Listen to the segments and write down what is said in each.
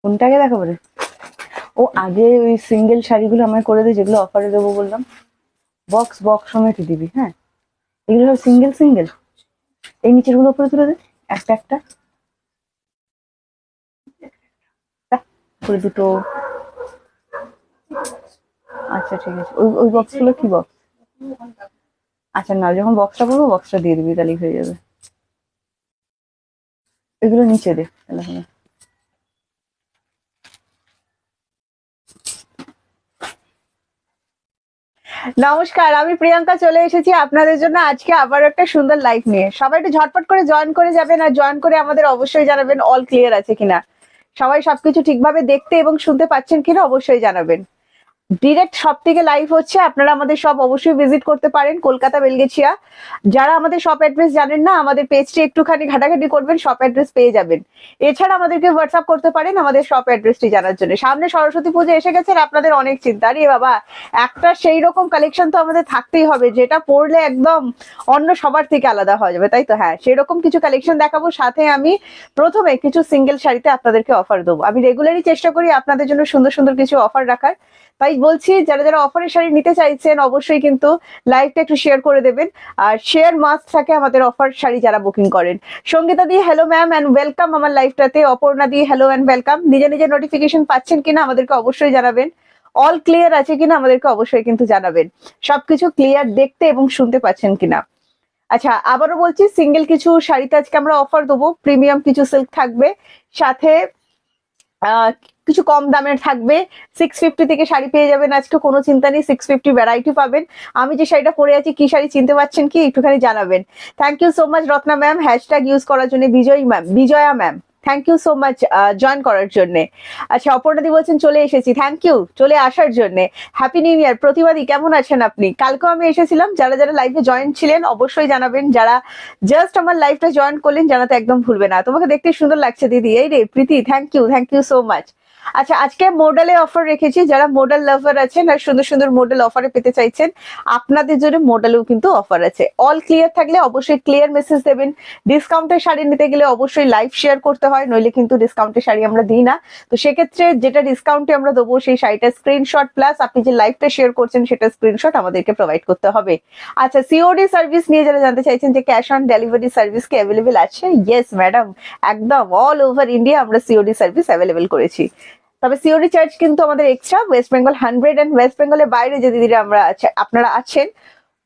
কোনটাকে দেখাবো রে? ও আগে ওই সিঙ্গেল শাড়িগুলো আমায় করে দে, যেগুলো অফারে দেবো বললাম। বক্স বক্স সমেত দিবি, হ্যাঁ? এগুলো সিঙ্গেল সিঙ্গেল। এই নিচের গুলো উপরে তুলে দে, একটা একটা করে দুটো। আচ্ছা ঠিক আছে, ওই ওই বক্স গুলো কি বক্স? আচ্ছা না, যখন বক্সটা বলবো বক্সটা দিয়ে দিবি, তাহলেই হয়ে যাবে। এগুলো নিচে দে তাহলে হবে। নমস্কার, আমি প্রিয়াঙ্কা চলে এসেছি আপনাদের জন্য আজকে আবার একটা সুন্দর লাইভ নিয়ে। সবাই একটু ঝটপট করে জয়েন করে যাবেন, আর জয়েন করে আমাদের অবশ্যই জানাবেন অল ক্লিয়ার আছে কিনা, সবাই সবকিছু ঠিকভাবে দেখতে এবং শুনতে পাচ্ছেন কিনা অবশ্যই জানাবেন। ডিরেক্ট শপ থেকে লাইভ হচ্ছে, আপনারা আমাদের শপ অবশ্যই ভিজিট করতে পারেন, কলকাতা বেলগেছিয়া। যারা আমাদের শপ অ্যাড্রেস জানেন না, আমাদের পেজটি একটুখানি ঘাটাঘাটি করবেন, শপ অ্যাড্রেস পেয়ে যাবেন। এছাড়া আমাদেরকে হোয়াটসঅ্যাপ করতে পারেন আমাদের শপ অ্যাড্রেসটি জানার জন্য। সামনে সরস্বতী পুজো এসে গেছে, আপনাদের অনেক চিন্তা। আরে বাবা, একটা সেই রকম কালেকশন তো আমাদের থাকতেই হবে যেটা পরলে একদম অন্য সবার থেকে আলাদা হয়ে যাবে, তাই তো? হ্যাঁ, সেই রকম কিছু কালেকশন দেখাবো। সাথে আমি প্রথমে কিছু সিঙ্গেল শাড়িতে আপনাদেরকে অফার দেবো। আমি রেগুলারই চেষ্টা করি আপনাদের জন্য সুন্দর সুন্দর কিছু অফার রাখার, তাই বলছি যারা যারা অফারের শাড়ি নিতে চাইছেন অবশ্যই কিন্তু লাইভটা একটু শেয়ার করে দেবেন। আর শেয়ার মাস্ট থাকে আমাদের অফার শাড়ি যারা বুকিং করেন। সঙ্গীতা দি হ্যালো ম্যাম অ্যান্ড ওয়েলকাম আমার লাইভটাতে। অপর্ণা দি হ্যালো অ্যান্ড ওয়েলকাম। নিজে নিজে নোটিফিকেশন পাচ্ছেন কিনা আমাদেরকে অবশ্যই জানাবেন। অল ক্লিয়ার আছে কিনা আমাদেরকে অবশ্যই কিন্তু জানাবেন। সবকিছু ক্লিয়ার দেখতে এবং শুনতে পাচ্ছেন কিনা। আচ্ছা, আবারও বলছি, সিঙ্গেল কিছু শাড়িতে আজকে আমরা অফার দেবো। প্রিমিয়াম কিছু সিল্ক থাকবে, সাথে কিছু কম দামের থাকবে। 650 থেকে শাড়ি পেয়ে যাবেন আজকে, কোনো চিন্তা নেই। 650 ভ্যারাইটি পাবেন। আমি যে শাড়িটা পরে আছি, কি শাড়ি চিনতে পারছেন কি একটুখানি জানাবেন। Thank you so much Ratna ma'am hashtag use করার জন্য। Vijaya ma'am thank you so much join করার জন্য। আচ্ছা, অপর্ণাদি বলছেন চলে এসেছি, থ্যাংক ইউ চলে আসার জন্য। হ্যাপি নিউ ইয়ার। প্রতিবাদী কেমন আছেন আপনি? কালকেও আমি এসেছিলাম, যারা যারা লাইভে জয়েন ছিলেন অবশ্যই জানাবেন। যারা জাস্ট আমার লাইভটা জয়েন করলেন জানাতে একদম ভুলবে না। তোমাকে দেখতে সুন্দর লাগছে দিদি। এই রে প্রীতি, থ্যাংক ইউ সো মাচ। আচ্ছা, আজকে মোডালে অফার রেখেছি, যারা মোডাল লাভার আছেন আর সুন্দর সুন্দর মোডাল অফারে পেতে চাইছেন আপনাদের জন্য মোডালেও কিন্তু অফার আছে। অল ক্লিয়ার থাকলে অবশ্যই ক্লিয়ার মেসেজ দেবেন। ডিসকাউন্টের শাড়ি নিতে গেলে অবশ্যই লাইভ শেয়ার করতে হয়, নইলে কিন্তু ডিসকাউন্টের শাড়ি আমরা দিই না। তো সেক্ষেত্রে যেটা ডিসকাউন্টে আমরা দেবো সেই শাড়িটা স্ক্রিনশট প্লাস আপনি যে লাইভটা শেয়ার করছেন সেটা স্ক্রিনশট আমাদেরকে প্রোভাইড করতে হবে। আচ্ছা, সিওডি সার্ভিস নিয়ে যারা জানতে চাইছেন যে ক্যাশ অন ডেলিভারি সার্ভিস কি অ্যাভেলেবেল আছে, ইয়েস ম্যাডাম, একদম অল ওভার ইন্ডিয়া আমরা সিওডি সার্ভিস অ্যাভেলেবেল করেছি। তবে সিওডি চার্জ কিন্তু আমাদের এক্সট্রা। ওয়েস্ট বেঙ্গল 100 এন্ড ওয়েস্ট বেঙ্গলের বাইরে যে দিদিরা আপনারা আছেন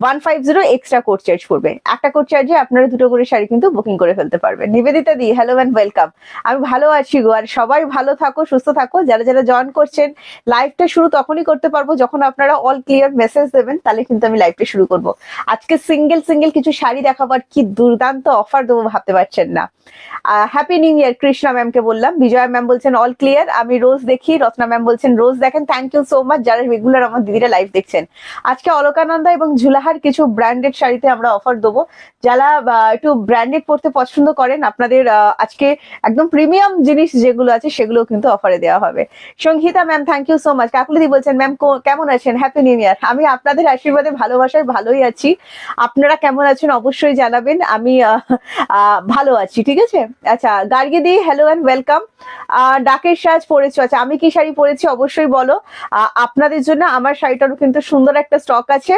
150 এক্সট্রা কোড চার্জ করবে। একটা কোড চার্জে আপনারা দুটো করে শাড়ি কিন্তু বুকিং করে ফেলতে পারবেন। নিবেদিতা দি হ্যালো অ্যান্ড ওয়েলকাম। আমি ভালো আছি গো, আর সবাই ভালো থাকো, সুস্থ থাকো। যারা যারা জয়েন করছেন, লাইভটা শুরু তখনই করতে পারবো যখন আপনারা অল ক্লিয়ার মেসেজ দেবেন, তাহলে কিন্তু আমি লাইভটা শুরু করব। আজকে সিঙ্গেল সিঙ্গেল কিছু শাড়ি দেখাবার কি দুর্দান্ত অফার দেবো ভাবতে পারছেন না। হ্যাপি নিউ ইয়ার কৃষ্ণা ম্যামকে বললাম। বিজয়া ম্যাম বলছেন অল ক্লিয়ার, আমি রোজ দেখি। রত্না ম্যাম বলছেন রোজ দেখেন, থ্যাংক ইউ সো মাচ যারা রেগুলার আমার দিদিরা লাইভ দেখছেন। আজকে অলকানন্দা এবং ঝুলাহার কিছু ব্র্যান্ডেড শাড়িতে আমরা অফার দেবো। যারা একটু ব্র্যান্ডেড পড়তে পছন্দ করেন, আপনাদের আজকে একদম প্রিমিয়াম জিনিস যেগুলো আছে সেগুলো কিন্তু অফারে দেওয়া হবে। Sangeeta ma'am thank you so much. কাকুলিদি বলছেন ম্যাম কেমন আছেন, হ্যাপি নিউ ইয়ার। আমি আপনাদের আশীর্বাদে ভালোবাসায় ভালোই আছি, আপনারা কেমন আছেন অবশ্যই জানাবেন। আমি ভালো আছি, ঠিক আছে। আচ্ছা, গার্গী দি হ্যালো অ্যান্ড ওয়েলকাম। ডাকের সাজ পরেছো, আচ্ছা আমি কি শাড়ি পরেছি অবশ্যই বলো। আপনাদের জন্য আমার শাড়িটারও কিন্তু সুন্দর একটা স্টক আছে।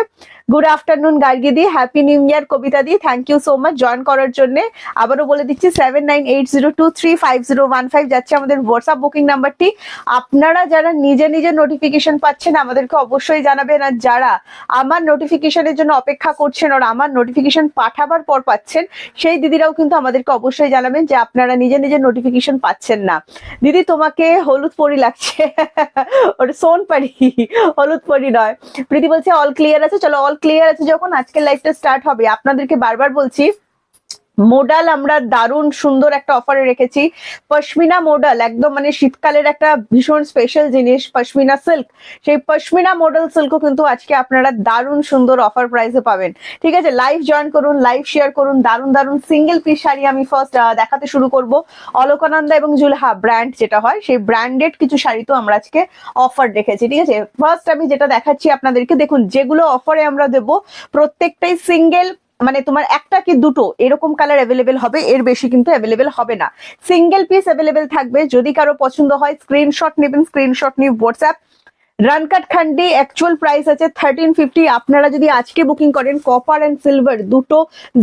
Good afternoon Gargi di, happy new year Kavita di, thank you so much join করার জন্য। আবারও বলে দিচ্ছি 7980235015 যাচ্ছে আমাদের হোয়াটসঅ্যাপ বুকিং নাম্বারটি। আপনারা যারা নিজে নিজে নোটিফিকেশন পাচ্ছেন আমাদেরকে অবশ্যই জানাবেন, আর যারা আমার নোটিফিকেশনের জন্য অপেক্ষা করছেন আর আমার নোটিফিকেশন পাঠাবার পর পাচ্ছেন সেই দিদিরাও কিন্তু আমাদেরকে অবশ্যই জানাবেন যে আপনারা নিজে নিজে নোটিফিকেশন পাচ্ছেন না। দিদি তোমাকে হলুদ পরি লাগছে ওটা সোনপাড়ি, হলুদ পরি নয়। প্রীতি বলছে অল ক্লিয়ার আছে। চলো, অল ক্লিয়ার আছে যখন আজকের লাইভটা স্টার্ট হবে। আপনাদেরকে বারবার বলছি মোডাল আমরা দারুণ সুন্দর একটা অফারে রেখেছি। পশমিনা মোডাল একদম মানে শীতকালের একটা ভীষণ স্পেশাল জিনিস পশমিনা সিল্ক। সেই পশমিনা মোডাল সিল্কও কিন্তু আজকে আপনারা দারুণ সুন্দর অফার প্রাইসে পাবেন, ঠিক আছে। লাইভ জয়েন করুন, লাইভ শেয়ার করুন। দারুণ দারুণ সিঙ্গেল পিস শাড়ি আমি ফার্স্ট দেখাতে শুরু করব। অলকানন্দা এবং জুলহা ব্র্যান্ড যেটা হয় সেই ব্র্যান্ডেড কিছু শাড়ি তো আমরা আজকে অফার রেখেছি, ঠিক আছে। ফার্স্ট আমি যেটা দেখাচ্ছি আপনাদেরকে, দেখুন যেগুলো অফারে আমরা দেবো প্রত্যেকটাই সিঙ্গেল মানে তোমার একটা কি দুটো এরকম কালার অ্যাভেলেবেল হবে, এর বেশি কিন্তু অ্যাভেলেবেল হবে না। সিঙ্গেল পিস অ্যাভেলেবেল থাকবে, যদি কারো পছন্দ হয় স্ক্রিনশট নেবেন, স্ক্রিনশট নিয়ে হোয়াটসঅ্যাপ। রানকাট খান্ডি অ্যাকচুয়াল প্রাইস আছে 1350। আপনারা যদি আজকে বুকিং করেন, কপার এন্ড সিলভার দুটো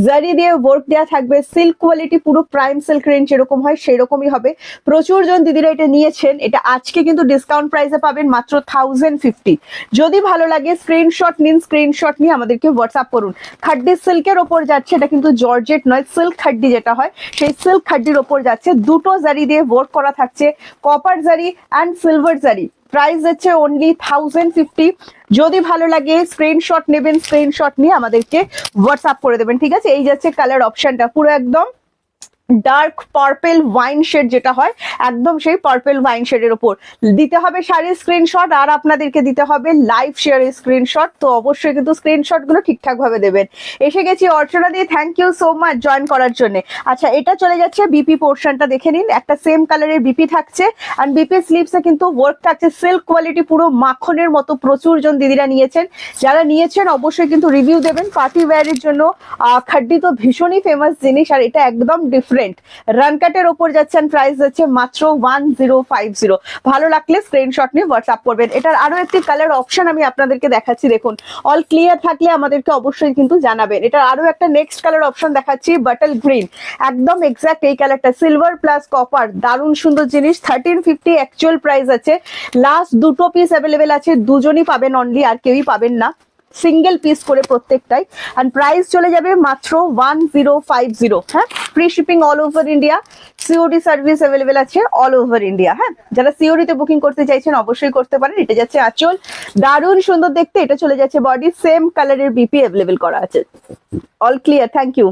জারি দিয়ে ওয়ার্ক দেওয়া থাকবে, সিল্ক কোয়ালিটি পুরো প্রাইম সিল্ক রেঞ্জ যেরকম হয় সেরকমই হবে। প্রচুর জন দিদিরা এটা নিয়েছেন, এটা আজকে কিন্তু ডিসকাউন্ট প্রাইসে পাবেন মাত্র 1050। যদি ভালো লাগে স্ক্রিনশট নিন, স্ক্রিনশট নিয়ে আমাদেরকে হোয়াটসঅ্যাপ করুন। খাড্ডি সিল্কের ওপর যাচ্ছে, এটা কিন্তু জর্জেট নয়, সিল্ক খাড্ডি যেটা হয় সেই সিল্ক খাড্ডির ওপর যাচ্ছে, দুটো জারি দিয়ে ওয়ার্ক করা থাকছে, কপার জারি অ্যান্ড সিলভার জারি। প্রাইস হচ্ছে অনলি 1050। যদি ভালো লাগে স্ক্রিনশট নেবেন, স্ক্রিনশট নিয়ে আমাদেরকে হোয়াটসঅ্যাপ করে দেবেন, ঠিক আছে। এই যাচ্ছে কালার অপশনটা, পুরো একদম ডার্ক পার্পেল ওয়াইন শেড যেটা হয়, একদম সেই পার্পেল ওয়াইন শেডের উপর দিতে হবে শাড়ির স্ক্রিনশট, আর আপনাদেরকে দিতে হবে লাইভ শেয়ারের স্ক্রিনশট। তো অবশ্যই কিন্তু স্ক্রিনশট গুলো ঠিকঠাক ভাবে দেবেন। এসে গেছি অর্চনা দিয়ে, thank you so much join করার জন্য। আচ্ছা, এটা চলে যাচ্ছে বিপি পোর্শনটা, দেখে নিন একটা সেম কালারের বিপি থাকছে, আর বিপি স্লিভসে কিন্তু ওয়ার্ক থাকছে, সিল্ক কোয়ালিটি পুরো মাখনের মতো। প্রচুর জন দিদিরা নিয়েছেন, যারা নিয়েছেন অবশ্যই কিন্তু রিভিউ দেবেন। পার্টি ওয়্যারের জন্য খাড্ডি তো ভীষণই ফেমাস জিনিস, আর এটা একদম ডিফারেন্ট রানকাটের ওপর যাচ্ছেন, প্রাইস যাচ্ছে মাত্র 1050। ভালো লাগলে স্ক্রিনশট নিয়ে হোয়াটসঅ্যাপ করবেন। এটার আরো একটি কালার অপশন আমি আপনাদেরকে দেখাচ্ছি, দেখুন অল ক্লিয়ার থাকলে আমাদেরকে অবশ্যই কিন্তু জানাবেন। এটার আরো একটা নেক্সট কালার অপশন দেখাচ্ছি, বাটল গ্রিন, একদম এক্সাক্ট এই কালারটা, সিলভার প্লাস কপার, দারুণ সুন্দর জিনিস। 1350 অ্যাকচুয়াল প্রাইস আছে, লাস্ট দুটো পিস অ্যাভেলেবেল আছে, দুজনই পাবেন অনলি, আর কেউই পাবেন না, সিঙ্গেল পিস করে প্রত্যেকটাই। এন্ড প্রাইস চলে যাবে মাত্র 1050। হ্যাঁ, free shipping all over India, COD service available আছে অল ওভার ইন্ডিয়া। হ্যাঁ, যারা সিওডি তে বুকিং করতে চাইছেন অবশ্যই করতে পারেন। এটা যাচ্ছে আঁচল, দারুণ সুন্দর দেখতে। এটা চলে যাচ্ছে বডি, সেম কালারের বিপি অ্যাভেলেবেল করা আছে। All clear, thank you.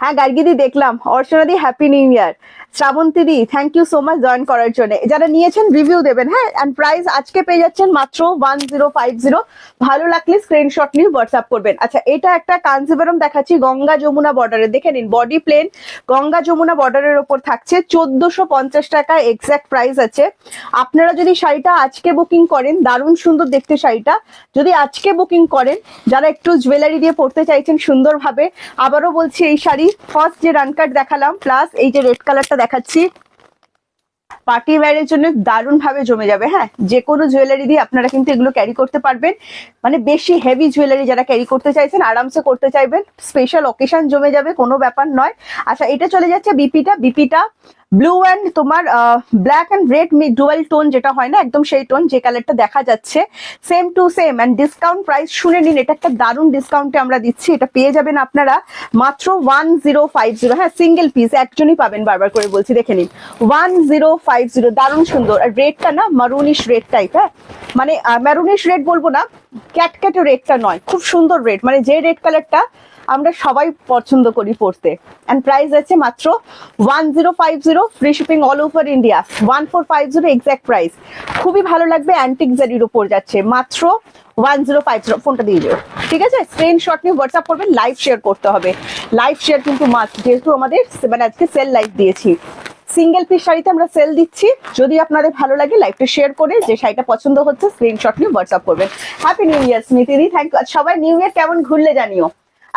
হ্যাঁ গার্গিদি দেখলাম, অর্চনাদি happy new year. Shrabanti di thank you so much join করার জন্য। যারা নিয়েছেন রিভিউ দেবেন। হ্যাঁ, এন্ড প্রাইস আজকে পেয়ে যাচ্ছেন মাত্র 1050। ভালো লাগলে স্ক্রিনশট নিয়ে হোয়াটসঅ্যাপ করবেন। আচ্ছা, এটা একটা কাঞ্জিভারম দেখাচ্ছি, গঙ্গা যমুনা বর্ডারে, দেখে নিন বডি প্লেন, গঙ্গা যমুনা বর্ডারের ওপর থাকছে, 1450 টাকা এক্সাক্ট প্রাইস আছে। আপনারা যদি শাড়িটা আজকে বুকিং করেন, দারুণ সুন্দর দেখতে শাড়িটা, যদি আজকে বুকিং করেন, যারা একটু জুয়েলারি দিয়ে পড়তে চাইছেন সুন্দরভাবে, আবারও বলছি এই শাড়ি ফার্স্ট যে রানকাট দেখালাম, প্লাস এই যে রেড কালারটা দেখাচ্ছি, পার্টি ওয়্যারের জন্য দারুণ ভাবে জমে যাবে। হ্যাঁ, যে কোনো জুয়েলারি দিয়ে আপনারা কিন্তু এগুলো ক্যারি করতে পারবেন, মানে বেশি হেভি জুয়েলারি যারা ক্যারি করতে চাইছেন, আরামসে করতে চাইবেন, স্পেশাল অকেশন জমে যাবে, কোনো ব্যাপার নয়। আচ্ছা, এটা চলে যাচ্ছে বিপিটা ব্লু অ্যান্ড তোমার black and red dual tone যেটা হয় না, একদম সেই টোন, যে কালারটা দেখা যাচ্ছে, same to same. And discount price শুনে নিন, এটা একটা দারুণ ডিসকাউন্টে আমরা দিচ্ছি। এটা পেয়ে যাবেন আপনারা মাত্র 1050। হ্যাঁ, সিঙ্গেল পিস, একজনই পাবেন, বারবার করে বলছি, দেখে নিন 1050, দারুণ সুন্দর। আর রেডটা না মারুনিশ রেড টাইপ, হ্যাঁ মানে ম্যারুনিশ রেড বলবো না, ক্যাটক্যাটে রেডটা নয়, খুব সুন্দর রেড, মানে যে রেড কালারটা আমরা সবাই পছন্দ করি পড়তে। এন্ড প্রাইস আছে মাত্র 1050, free shipping all over India. 1450 exact price, খুবই ভালো লাগবে। অ্যান্টিক জারির উপর যাচ্ছে মাত্র 1050। ফোনটা দিয়ে যাও, ঠিক আছে। স্ক্রিনশট নিয়ে হোয়াটসঅ্যাপ করবেন, লাইভ শেয়ার করতে হবে, লাইভ শেয়ার কিন্তু মাস্ট, যেহেতু আমাদের মানে আজকে সেল লাইভ দিয়েছি, সিঙ্গেল পিস শাড়িতে আমরা সেল দিচ্ছি। যদি আপনাদের ভালো লাগে লাইভটা শেয়ার করে, যে শাড়িটা পছন্দ হচ্ছে স্ক্রিনশট নিয়ে হোয়াটসঅ্যাপ করবেন। হ্যাপি নিউ ইয়ার স্মৃতিদি, থ্যাংক ইউ। সবাই নিউ ইয়ার কেমন ঘুরলে জানিও।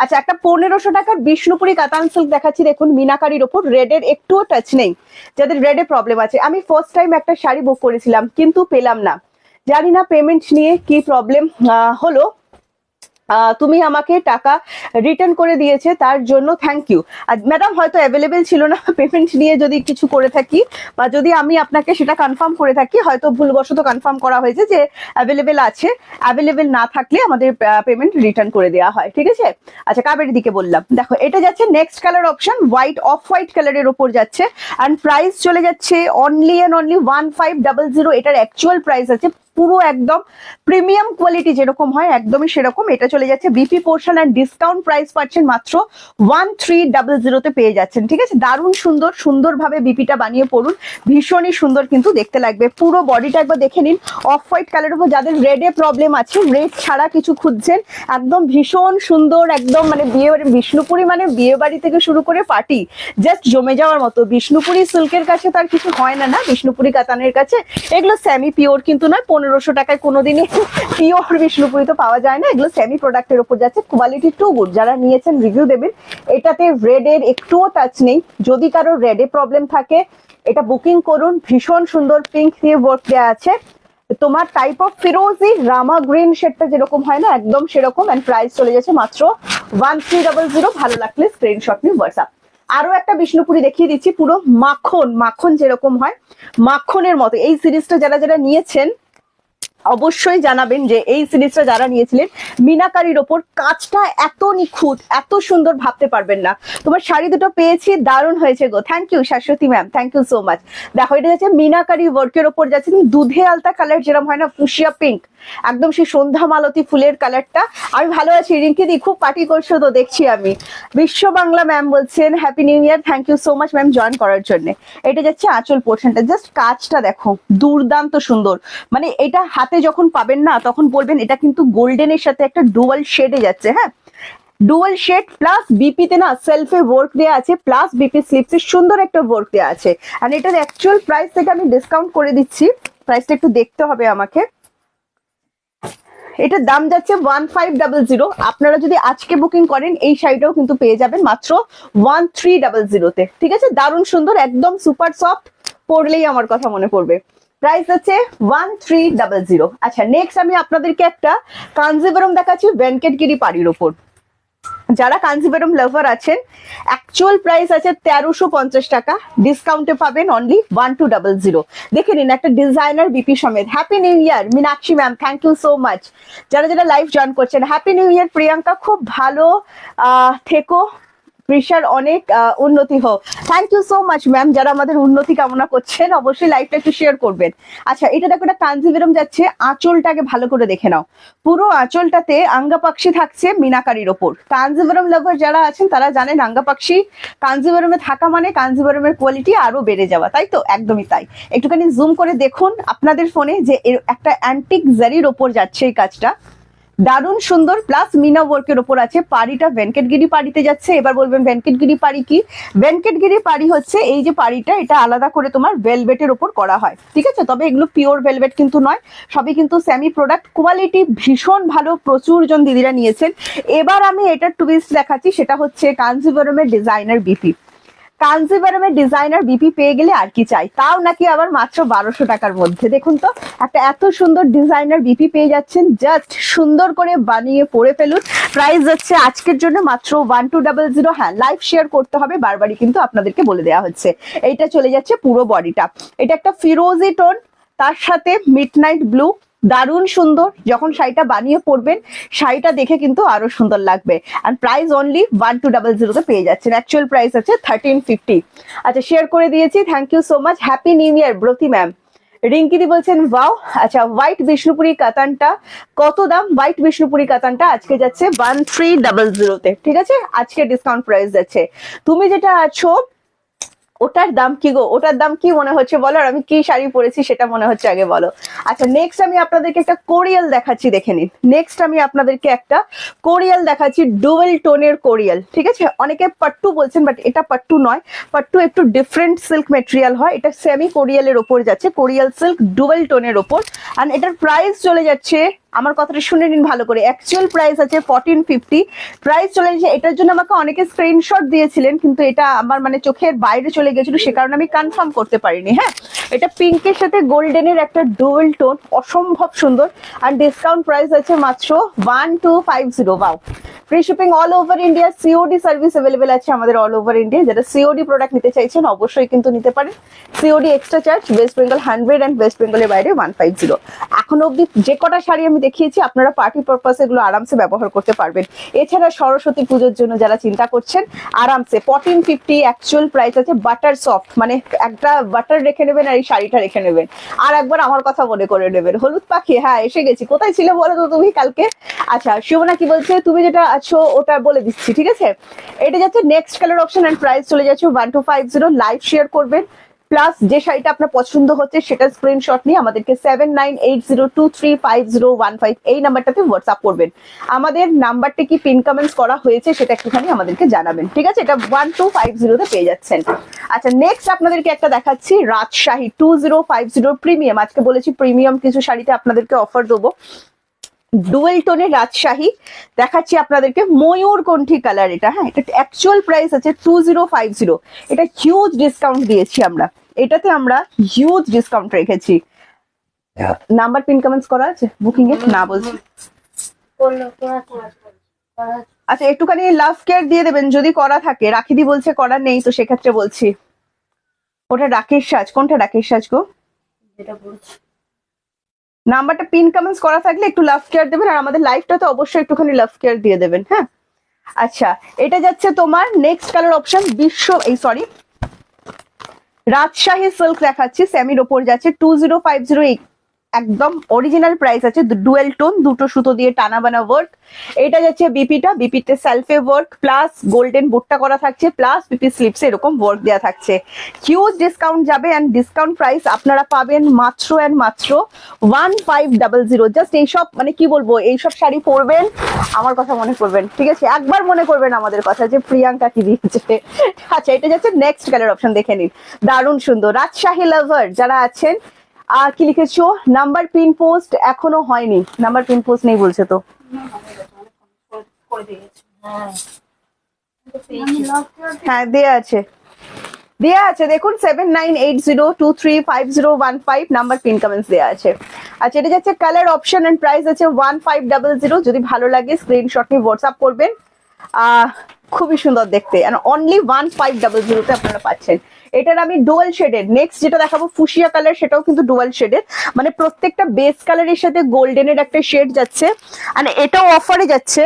আচ্ছা, একটা 1500 টাকার বিষ্ণুপুরি কাতান সিল্ক দেখাচ্ছি, দেখুন মিনাকারির ওপর, রেডের একটুও টাচ নেই, যাদের রেডে প্রবলেম আছে। আমি ফার্স্ট টাইম একটা শাড়ি বুক করেছিলাম, কিন্তু পেলাম না, জানি না পেমেন্ট নিয়ে কি প্রবলেম হলো। তুমি আমাকে টাকা রিটার্ন করে দিয়েছে, তার জন্য থ্যাংক ইউ। আর ম্যাডাম হয়তো অ্যাভেলেবেল ছিল না, পেমেন্ট নিয়ে যদি কিছু করে থাকি, বা যদি আমি আপনাকে সেটা কনফার্ম করে থাকি, হয়তো ভুলবশত কনফার্ম করা হয়েছে যে অ্যাভেলেবেল আছে, অ্যাভেলেবেল না থাকলে আমাদের পেমেন্ট রিটার্ন করে দেওয়া হয়, ঠিক আছে। আচ্ছা, কাবেরি দিকে বললাম, দেখো এটা যাচ্ছে next colour option, white, off white কালারের ওপর যাচ্ছে। অ্যান্ড প্রাইস চলে যাচ্ছে অনলি অ্যান্ড অনলি 1500। এটার অ্যাকচুয়াল প্রাইস আছে পুরো একদম প্রিমিয়াম কোয়ালিটি যেরকম হয় একদমই সেরকম। এটা চলে যাচ্ছে BP portion, and discount price পাচ্ছেন মাত্র 1300 তে পেয়ে যাচ্ছেন, ঠিক আছে। দারুণ সুন্দর, সুন্দরভাবে বিপিটা বানিয়ে পড়ুন, ভীষণই সুন্দর কিন্তু দেখতে লাগবে। পুরো বডিটা একবার দেখে নিন, অফ হোয়াইট কালারের উপর, যাদের রেডে প্রবলেম আছে, রেড ছাড়া কিছু খুঁজছেন, একদম ভীষণ সুন্দর, একদম মানে বিয়ে বাড়ি, বিষ্ণুপুরি মানে বিয়ে বাড়ি থেকে শুরু করে পার্টি জাস্ট জমে যাওয়ার মতো। বিষ্ণুপুরি সিল্কের কাছে তার কিছু হয় না, না বিষ্ণুপুরি কাতানের কাছে, এগুলো সেমি পিওর কিন্তু নয়, 1500 1500 টাকায় কোনোদিনই পিওর বিষ্ণুপুরি তো পাওয়া যায় না, এগুলো সেমি প্রোডাক্টের উপর যাচ্ছে, কোয়ালিটি টু গুড। যারা নিয়েছেন রিভিউ দেবেন। এটাতে রেডের একটুও টাচ নেই, যদি কারো রেডে প্রবলেম থাকে এটা বুকিং করুন। ভীষণ সুন্দর পিঙ্ক দিয়ে ওয়ার্ক দেওয়া আছে, তোমার টাইপ অফ ফিরোজি রামা গ্রিন শেডটা যেরকম হয় না একদম সেরকম। এন্ড প্রাইস চলে যাচ্ছে মাত্র 1300। ভালো লাগলে স্ক্রিনশট নিয়ে হোয়াটসঅ্যাপ। আরো একটা বিষ্ণুপুরি দেখিয়ে দিচ্ছি, পুরো মাখন মাখন যেরকম হয় মাখনের মতো। এই সিরিজটা যারা যারা নিয়েছেন অবশ্যই জানাবেন যে এই সিরিজটা যারা নিয়েছিলেন মিনাকারির ওপর, কাজটা এত নিখুঁত এত সুন্দর ভাবতে পারবেন না। তোমার শাড়ি দুটো পেয়েছি, দারুণ হয়েছে গো। Thank you Shashwati ma'am, thank you so much. দেখো এটা যাচ্ছে মিনাকারি ওয়ার্কের ওপর যাচ্ছে, দুধে আলতা কালার যেরকম হয় না, ফুসিয়া পিঙ্ক, একদম সেই সন্ধ্যা মালতী ফুলের কালারটা। আমি ভালো আছি রিঙ্কি দি, খুব পার্টি করছো তো দেখছি আমি। বিশ্ব বাংলা ম্যাম বলছেন happy new year, thank you so much ma'am join করার জন্য। এটা যাচ্ছে আঁচল পোর্শনটা, জাস্ট কাজটা দেখো দুর্দান্ত সুন্দর। মানে এটা হাতে যখন পাবেন না তখন বলবেন এটা কিন্তু গোল্ডেনের সাথে একটা ডুয়াল শেডে যাচ্ছে। হ্যাঁ, ডুয়াল শেড প্লাস বিপিতে না সেলফে ওয়ার্ক দেওয়া আছে, প্লাস বিপি স্লিপসে সুন্দর একটা ওয়ার্ক দেওয়া আছে। আর এটার অ্যাকচুয়াল প্রাইস থেকে আমি ডিসকাউন্ট করে দিচ্ছি, প্রাইসটা একটু দেখতে হবে আমাকে। এটার দাম যাচ্ছে 1500। আপনারা যদি আজকে বুকিং করেন এই শাড়িটাও কিন্তু পেয়ে যাবেন মাত্র 1300-তে। ঠিক আছে, দারুণ সুন্দর, একদম সুপার সফট, পরলেই আমার কথা মনে পড়বে। প্রাইস হচ্ছে 1300। আচ্ছা, নেক্সট আমি আপনাদেরকে একটা কাঞ্জিবরম দেখাচ্ছি ভেঙ্কটগিরি পাড়ির ওপর। যারা কাঞ্জিবরম লাভার আছেন, অ্যাকচুয়াল প্রাইস আছে 1350 টাকা, ডিসকাউন্টে পাবেন অনলি 1200। দেখে নিন একটা ডিজাইনার বিপি সমেত। Happy new year Meenakshi ma'am, thank you so much. যারা যারা লাইভ জয়েন করছেন হ্যাপি নিউ ইয়ার। প্রিয়াঙ্কা খুব ভালো থেকো, কৃষার অনেক উন্নতি হোক। Thank you so much ma'am, যারা আমাদের উন্নতি কামনা করছেন অবশ্যই লাইভটা একটু শেয়ার করবেন। আচ্ছা, এটা দেখো এটা কাঞ্জিবরম যাচ্ছে, আঁচলটাকে ভালো করে দেখে নাও, পুরো আঁচলটাতে আঙ্গাপাক্ষি থাকছে মিনাকারির ওপর। কাঞ্জিবরম লাভার যারা আছেন তারা জানেন আঙ্গাপাক্ষি কাঞ্জিবরমে থাকা মানে কাঞ্জিবরমের কোয়ালিটি আরো বেড়ে যাওয়া, তাই তো? একদমই তাই। একটুখানি জুম করে দেখুন আপনাদের ফোনে যে একটা অ্যান্টিক জারির ওপর যাচ্ছে এই কাজটা, দারুণ সুন্দর, প্লাস মিনা ওয়ার্কের ওপর আছে। পাড়িটা ভেঙ্কটগিরি পাড়িতে যাচ্ছে। এবার বলবেন ভেঙ্কটগিরি পাড়ি কি? ভেঙ্কটগিরি পাড়ি হচ্ছে এই যে পাড়িটা, এটা আলাদা করে তোমার ভেলভেটের ওপর করা হয়। ঠিক আছে, তবে এগুলো পিওর ভেলভেট কিন্তু নয়, সবই কিন্তু সেমি প্রোডাক্ট। কোয়ালিটি ভীষণ ভালো, প্রচুর জন দিদিরা নিয়েছেন। এবার আমি এটার টুইস্ট দেখাচ্ছি, সেটা হচ্ছে কাঞ্জিবরমের ডিজাইনার বিপি। কাঞ্জিবরমের ডিজাইনার বিপি পেয়ে গেলে আর কি চাই, তাও নাকি আবার মাত্র 1200 টাকার মধ্যে। দেখুন তো, একটা এত সুন্দর ডিজাইনার বিপি পেয়ে যাচ্ছেন, জাস্ট সুন্দর করে বানিয়ে পরে ফেলুন। প্রাইস হচ্ছে আজকের জন্য মাত্র 1200। হ্যাঁ, লাইভ শেয়ার করতে হবে, বারবারই কিন্তু আপনাদেরকে বলে দেওয়া হচ্ছে। এইটা চলে যাচ্ছে পুরো বডিটা, এটা একটা ফিরোজি টোন, তার সাথে মিডনাইট ব্লু, দারুণ সুন্দর। যখন শাড়িটা বানিয়ে পরবেন শাড়িটা দেখে কিন্তু আরো সুন্দর লাগবে। আর প্রাইস অনলি 1200-তে পেয়ে যাচ্ছেন। অ্যাকচুয়াল প্রাইস আছে 1350। আচ্ছা, শেয়ার করে দিয়েছি, thank you so much. Happy new year Brati ma'am. রিঙ্কিদি বলছেন ওয়াও। আচ্ছা, হোয়াইট বিষ্ণুপুরি কাতানটা কত দাম? হোয়াইট বিষ্ণুপুরি কাতানটা আজকে যাচ্ছে 1300-তে। ঠিক আছে, আজকে ডিসকাউন্ট প্রাইস যাচ্ছে। তুমি যেটা আছো ওটার দাম কি গো? ওটার দাম কি মনে হচ্ছে বলো, আর আমি কি শাড়ি পরেছি সেটা মনে হচ্ছে আগে বলো। আচ্ছা, নেক্সট আমি আপনাদেরকে একটা কোরিয়াল দেখাচ্ছি, দেখে নিন। নেক্সট আমি আপনাদেরকে একটা কোরিয়াল দেখাচ্ছি, ডুয়েল টোনের কোরিয়াল। ঠিক আছে, অনেকে পাট্টু বলছেন, বাট এটা পাট্টু নয়, পাট্টু একটু ডিফারেন্ট সিল্ক মেটেরিয়াল হয়। এটা সেমি কোরিয়ালের ওপর যাচ্ছে, কোরিয়াল সিল্ক ডুয়েল টোনের ওপর। আর এটার প্রাইস চলে যাচ্ছে, আমার কথাটা শুনে নিন ভালো করে, অ্যাকচুয়াল প্রাইস আছে 1450। প্রাইস চলে যাচ্ছে, এটার জন্য আমাকে অনেকে স্ক্রিনশট দিয়েছিলেন, কিন্তু এটা আমার মানে চোখের বাইরে চলে গেছিল, সে কারণে আমি কনফার্ম করতে পারিনি। হ্যাঁ, এটা পিঙ্কের সাথে গোল্ডেনের একটা ডুয়েল টোন, অসম্ভব সুন্দর। আর ডিসকাউন্ট প্রাইস আছে মাত্র 1250। Wow, free shipping all over India, COD service available আছে আমাদের অল ওভার ইন্ডিয়া। যারা সিওডি প্রোডাক্ট নিতে চাইছেন অবশ্যই কিন্তু নিতে পারেন। COD extra charge, West Bengal 100 and West বেঙ্গলের বাইরে 150। এখনো অব্দি যে কটা শাড়ি আমি দেখিয়েছি আপনারা পার্টি পারপাসে এগুলো আরামসে ব্যবহার করতে পারবেন। এছাড়া সরস্বতী পুজোর জন্য যারা চিন্তা করছেন আরামসে 1450 অ্যাকচুয়াল প্রাইস আছে। বাটার সফট, মানে একটা বাটার রেখে নেবেন আর এই শাড়িটা রেখে নেবেন, আর একবার আমার কথা মনে করে নেবেন। হলুদ পাখি, হ্যাঁ এসে গেছি, কোথায় ছিলে বলো তো তুমি কালকে? আচ্ছা, শিবনা কি বলছে, তুমি যেটা আছো ওটা বলে দিচ্ছি। ঠিক আছে, এটা যাচ্ছে next colour option, and price চলে যাচ্ছে 1250। লাইভ শেয়ার করবেন, প্লাস যে শাড়িটা আপনার পছন্দ হচ্ছে সেটা স্ক্রিনশট নিয়ে আমাদেরকে 7980235015 এই নাম্বারটাতে হোয়াটসঅ্যাপ করবেন। আমাদের নাম্বারটা কি পিন কমেন্টস করা হয়েছে সেটা একটুখানি আমাদেরকে জানাবেন। ঠিক আছে, এটা 1250-তে পেয়ে যাচ্ছেন। আচ্ছা নেক্সট আপনাদেরকে একটা দেখাচ্ছি রাজশাহী 2050 প্রিমিয়াম। আজকে বলেছি প্রিমিয়াম কিছু শাড়িতে আপনাদেরকে অফার দেবো। ডুয়েল টোনের রাজশাহী দেখাচ্ছি আপনাদেরকে, ময়ূরকণ্ঠী কালার এটা। হ্যাঁ, এটা অ্যাকচুয়াল প্রাইস আছে 2050। এটা হিউজ ডিসকাউন্ট দিয়েছি আমরা, এটাতে আমরা হিউজ ডিসকাউন্ট রেখেছি। নাম্বার পিন কমেন্টস করা আছে বুকিং এ? না বলছি। আচ্ছা একটুখানি লাভ কেয়ার দিয়ে দেবেন যদি করা থাকে। রাখিদি বলছে করা নেই, তো সেক্ষেত্রে বলছি ওটা রাকেশ সাজ। কোনটা রাকেশ সাজ গো? যেটা বলছি নাম্বারটা পিন কমেন্টস করা থাকলে একটু লাভ কেয়ার দেবেন, আর আমাদের লাইভটা তো অবশ্যই একটুখানি লাভ কেয়ার দিয়ে দেবেন। হ্যাঁ আচ্ছা, এটা যাচ্ছে তোমার next colour option Rajshahi silk দেখাচ্ছি, সেমির ওপর যাচ্ছে 2050। একদম অরিজিনাল প্রাইস আছে, ডুয়েল টোন, দুটো সুতো দিয়ে টানা বানা ওয়ার্ক। এটা যাচ্ছে বিপিতে সেলফে ওয়ার্ক প্লাস গোল্ডেন বুটটা করা থাকছে, প্লাস বিপি স্লিপসে এরকম ওয়ার্ক দেওয়া থাকছে। হিউজ ডিসকাউন্ট যাবে, অ্যান্ড ডিসকাউন্ট প্রাইস আপনারা পাবেন মাত্র 1500। জাস্ট এইসব মানে কি বলবো, এইসব শাড়ি পরবেন, আমার কথা মনে করবেন, ঠিক আছে? একবার মনে করবেন আমাদের কথা যে প্রিয়াঙ্কা কি দিয়েছে। আচ্ছা এটা যাচ্ছে নেক্সট কালার অপশন, দেখে নিন, দারুণ সুন্দর। রাজশাহী লাভার যারা আছেন, কি লিখেছো? নাম্বার পিন পোস্ট এখনো হয়নি। নাম্বার পিন পোস্ট নেই বলছে তো? হ্যাঁ দেয়া আছে, দেয়া আছে দেখুন, 7980235015 নাম্বার পিন কমেন্টস দেয়া আছে। আচ্ছা এটা যাচ্ছে কালার অপশন, এন্ড প্রাইস আছে 1500। যদি ভালো লাগে স্ক্রিনশট নিয়ে হোয়াটসঅ্যাপ করবেন। খুবই সুন্দর দেখতে, এন্ড অনলি 1500 তে আপনারা পাচ্ছেন। এটার আমি ডুয়াল শেডের নেক্সট যেটা দেখাবো ফুশিয়া কালার, সেটাও কিন্তু ডুয়াল শেডের, মানে প্রত্যেকটা বেস কালারের সাথে গোল্ডেনের একটা শেড যাচ্ছে, আর এটাও অফারে যাচ্ছে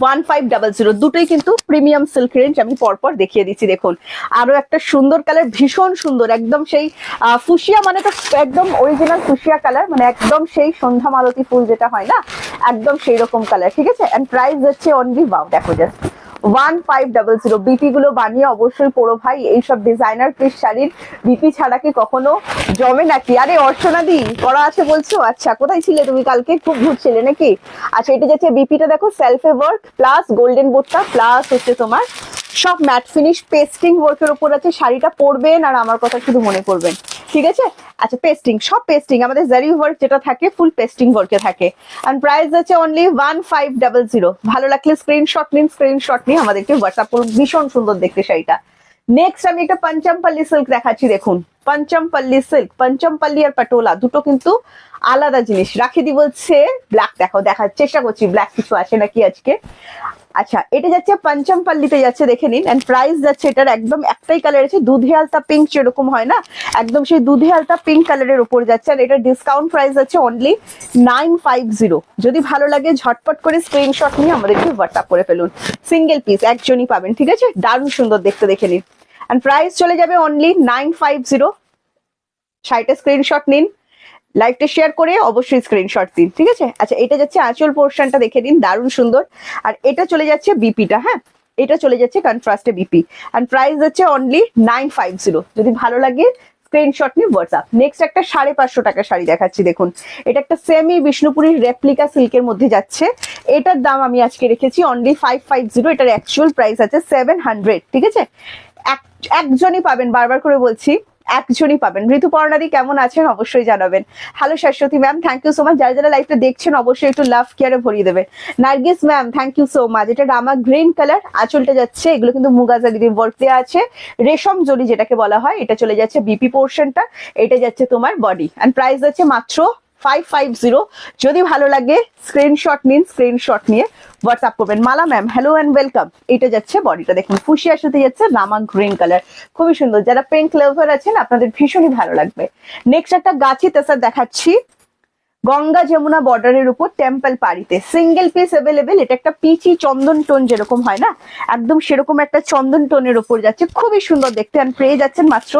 1500। দুটোই কিন্তু প্রিমিয়াম সিল্ক রেঞ্জ। আমি পরপর দেখিয়ে দিচ্ছি, দেখুন আরো একটা সুন্দর কালার, ভীষণ সুন্দর, একদম সেই ফুশিয়া, মানে তো একদম অরিজিনাল ফুশিয়া কালার, মানে একদম সেই সন্ধ্যা মালতী ফুল যেটা হয় না, একদম সেই রকম কালার, ঠিক আছে? এন্ড প্রাইস যাচ্ছে অনলি, ওয়াও দেখো জাস্ট 1500। বিপি গুলো বানিয়ে অবশ্যই পড়ো ভাই, এইসব ডিজাইনার পিস শাড়ির বিপি ছাড়া কি কখনো জমে নাকি? আরে অর্চনা দি করা আছে বলছো? আচ্ছা কোথায় ছিলে তুমি কালকে? খুব ঘুরছিলে নাকি? আচ্ছা এটা যাচ্ছে বিপিটা, দেখো সেলফে ওয়ার্ক প্লাস গোল্ডেন বোর্ডটা প্লাস হচ্ছে তোমার সব ম্যাট ফিনিশ পেস্টিং ওয়ার্কের উপর আছে। শাড়িটা পরবেন আর আমার কথা শুধু মনে করবেন, ঠিক আছে? আচ্ছা পেস্টিং, সব পেস্টিং, আমাদের জারি ওয়ার্ক যেটা থাকে ফুল পেস্টিং ওয়ার্কে থাকে। এন্ড প্রাইস আছে অনলি 1500। ভালো লাগলে স্ক্রিনশট নিন, স্ক্রিনশট নিয়ে আমাদেরকে হোয়াটসঅ্যাপ করুন। ভীষণ সুন্দর দেখতে শাড়িটা। নেক্সট আমি একটা পঞ্চমপল্লী সিল্ক দেখাচ্ছি, দেখুন পঞ্চমপল্লী সিল্ক, পঞ্চমপল্লী আর পাটোলা দুটো কিন্তু আলাদা জিনিস। রাখিদি বলছে ব্ল্যাক দেখাও, দেখার চেষ্টা করছি ব্ল্যাক কিছু আছে নাকি আজকে। আচ্ছা এটা যাচ্ছে পঞ্চমপল্লীতে যাচ্ছে, দেখে নিন। এন্ড প্রাইস যাচ্ছে এটার একদম একটাই কালার আছে, দুধে আলতা পিঙ্ক যেরকম হয় না, একদম সেই দুধে আলতা পিঙ্ক কালারের উপর যাচ্ছে। আর এটার ডিসকাউন্ট প্রাইস আছে অনলি 950। যদি ভালো লাগে ঝটপট করে স্ক্রিনশট নিয়ে আমাদেরকে হোয়াটসঅ্যাপ করে ফেলুন। সিঙ্গেল পিস একজনই পাবেন, ঠিক আছে? দারুণ সুন্দর দেখতে, দেখে নিন। এন্ড প্রাইস চলে যাবে অনলি 950। শাড়িটা স্ক্রিনশট নিন, লাইভটা শেয়ার করে অবশ্যই স্ক্রিনশট দিন, ঠিক আছে? আচ্ছা এটা যাচ্ছে আঁচল পোর্শনটা, দেখে নিন দারুণ সুন্দর। আর এটা চলে যাচ্ছে বিপিটা, হ্যাঁ এটা চলে যাচ্ছে কন্ট্রাস্টে বিপি। এন্ড প্রাইস হচ্ছে অনলি 950। যদি ভালো লাগে স্ক্রিনশট নিয়ে হোয়াটসঅ্যাপ। নেক্সট একটা 550 টাকা শাড়ি দেখাচ্ছি, দেখুন এটা একটা সেমি বিষ্ণুপুরীর রেপ্লিকা সিল্কের মধ্যে যাচ্ছে। এটার দাম আমি আজকে রেখেছি অনলি 550। এটার অ্যাকচুয়াল প্রাইস আছে 700, ঠিক আছে? একজনই পাবেন, বারবার করে বলছি একজনই পাবেন। ঋতুপর্ণাদি কেমন আছেন অবশ্যই জানাবেন। Hello Shashwati ma'am, thank you so much. যারা যারা লাইভটা দেখছেন অবশ্যই একটু লাভ কেয়ারে ভরিয়ে দেবে। Nargis ma'am thank you so much. এটা রামা গ্রিন কালার, আঁচলটা যাচ্ছে, এগুলো কিন্তু মুগাজারি দিয়ে ওয়ার্ক দেওয়া আছে, রেশম জরি যেটাকে বলা হয়। এটা চলে যাচ্ছে বিপি পোর্শনটা, এটা যাচ্ছে তোমার বডি। এন্ড প্রাইস যাচ্ছে মাত্র 550। যদি ভালো লাগে স্ক্রিনশট নিন, স্ক্রিনশট নিয়ে হোয়াটসঅ্যাপ করবেন। মালা ম্যাম হ্যালো অ্যান্ড ওয়েলকাম। এটা যাচ্ছে বডিটা, দেখুন ফুশিয়ার সাথে যাচ্ছে রামা গ্রিন কালার, খুবই সুন্দর। যারা পিঙ্ক লাভার আছেন আপনাদের ভীষণই ভালো লাগবে। নেক্সট একটা গাছি তেসার দেখাচ্ছি, গঙ্গা যমুনা বর্ডারের উপর টেম্পল পাড়িতে, সিঙ্গেল পিস অ্যাভেলেবেল। এটা একটা পিচি চন্দন টোন যেরকম হয় না, একদম সেরকম একটা চন্দন টোনের উপর যাচ্ছে, খুবই সুন্দর দেখতে। আর পেয়ে যাচ্ছেন মাত্র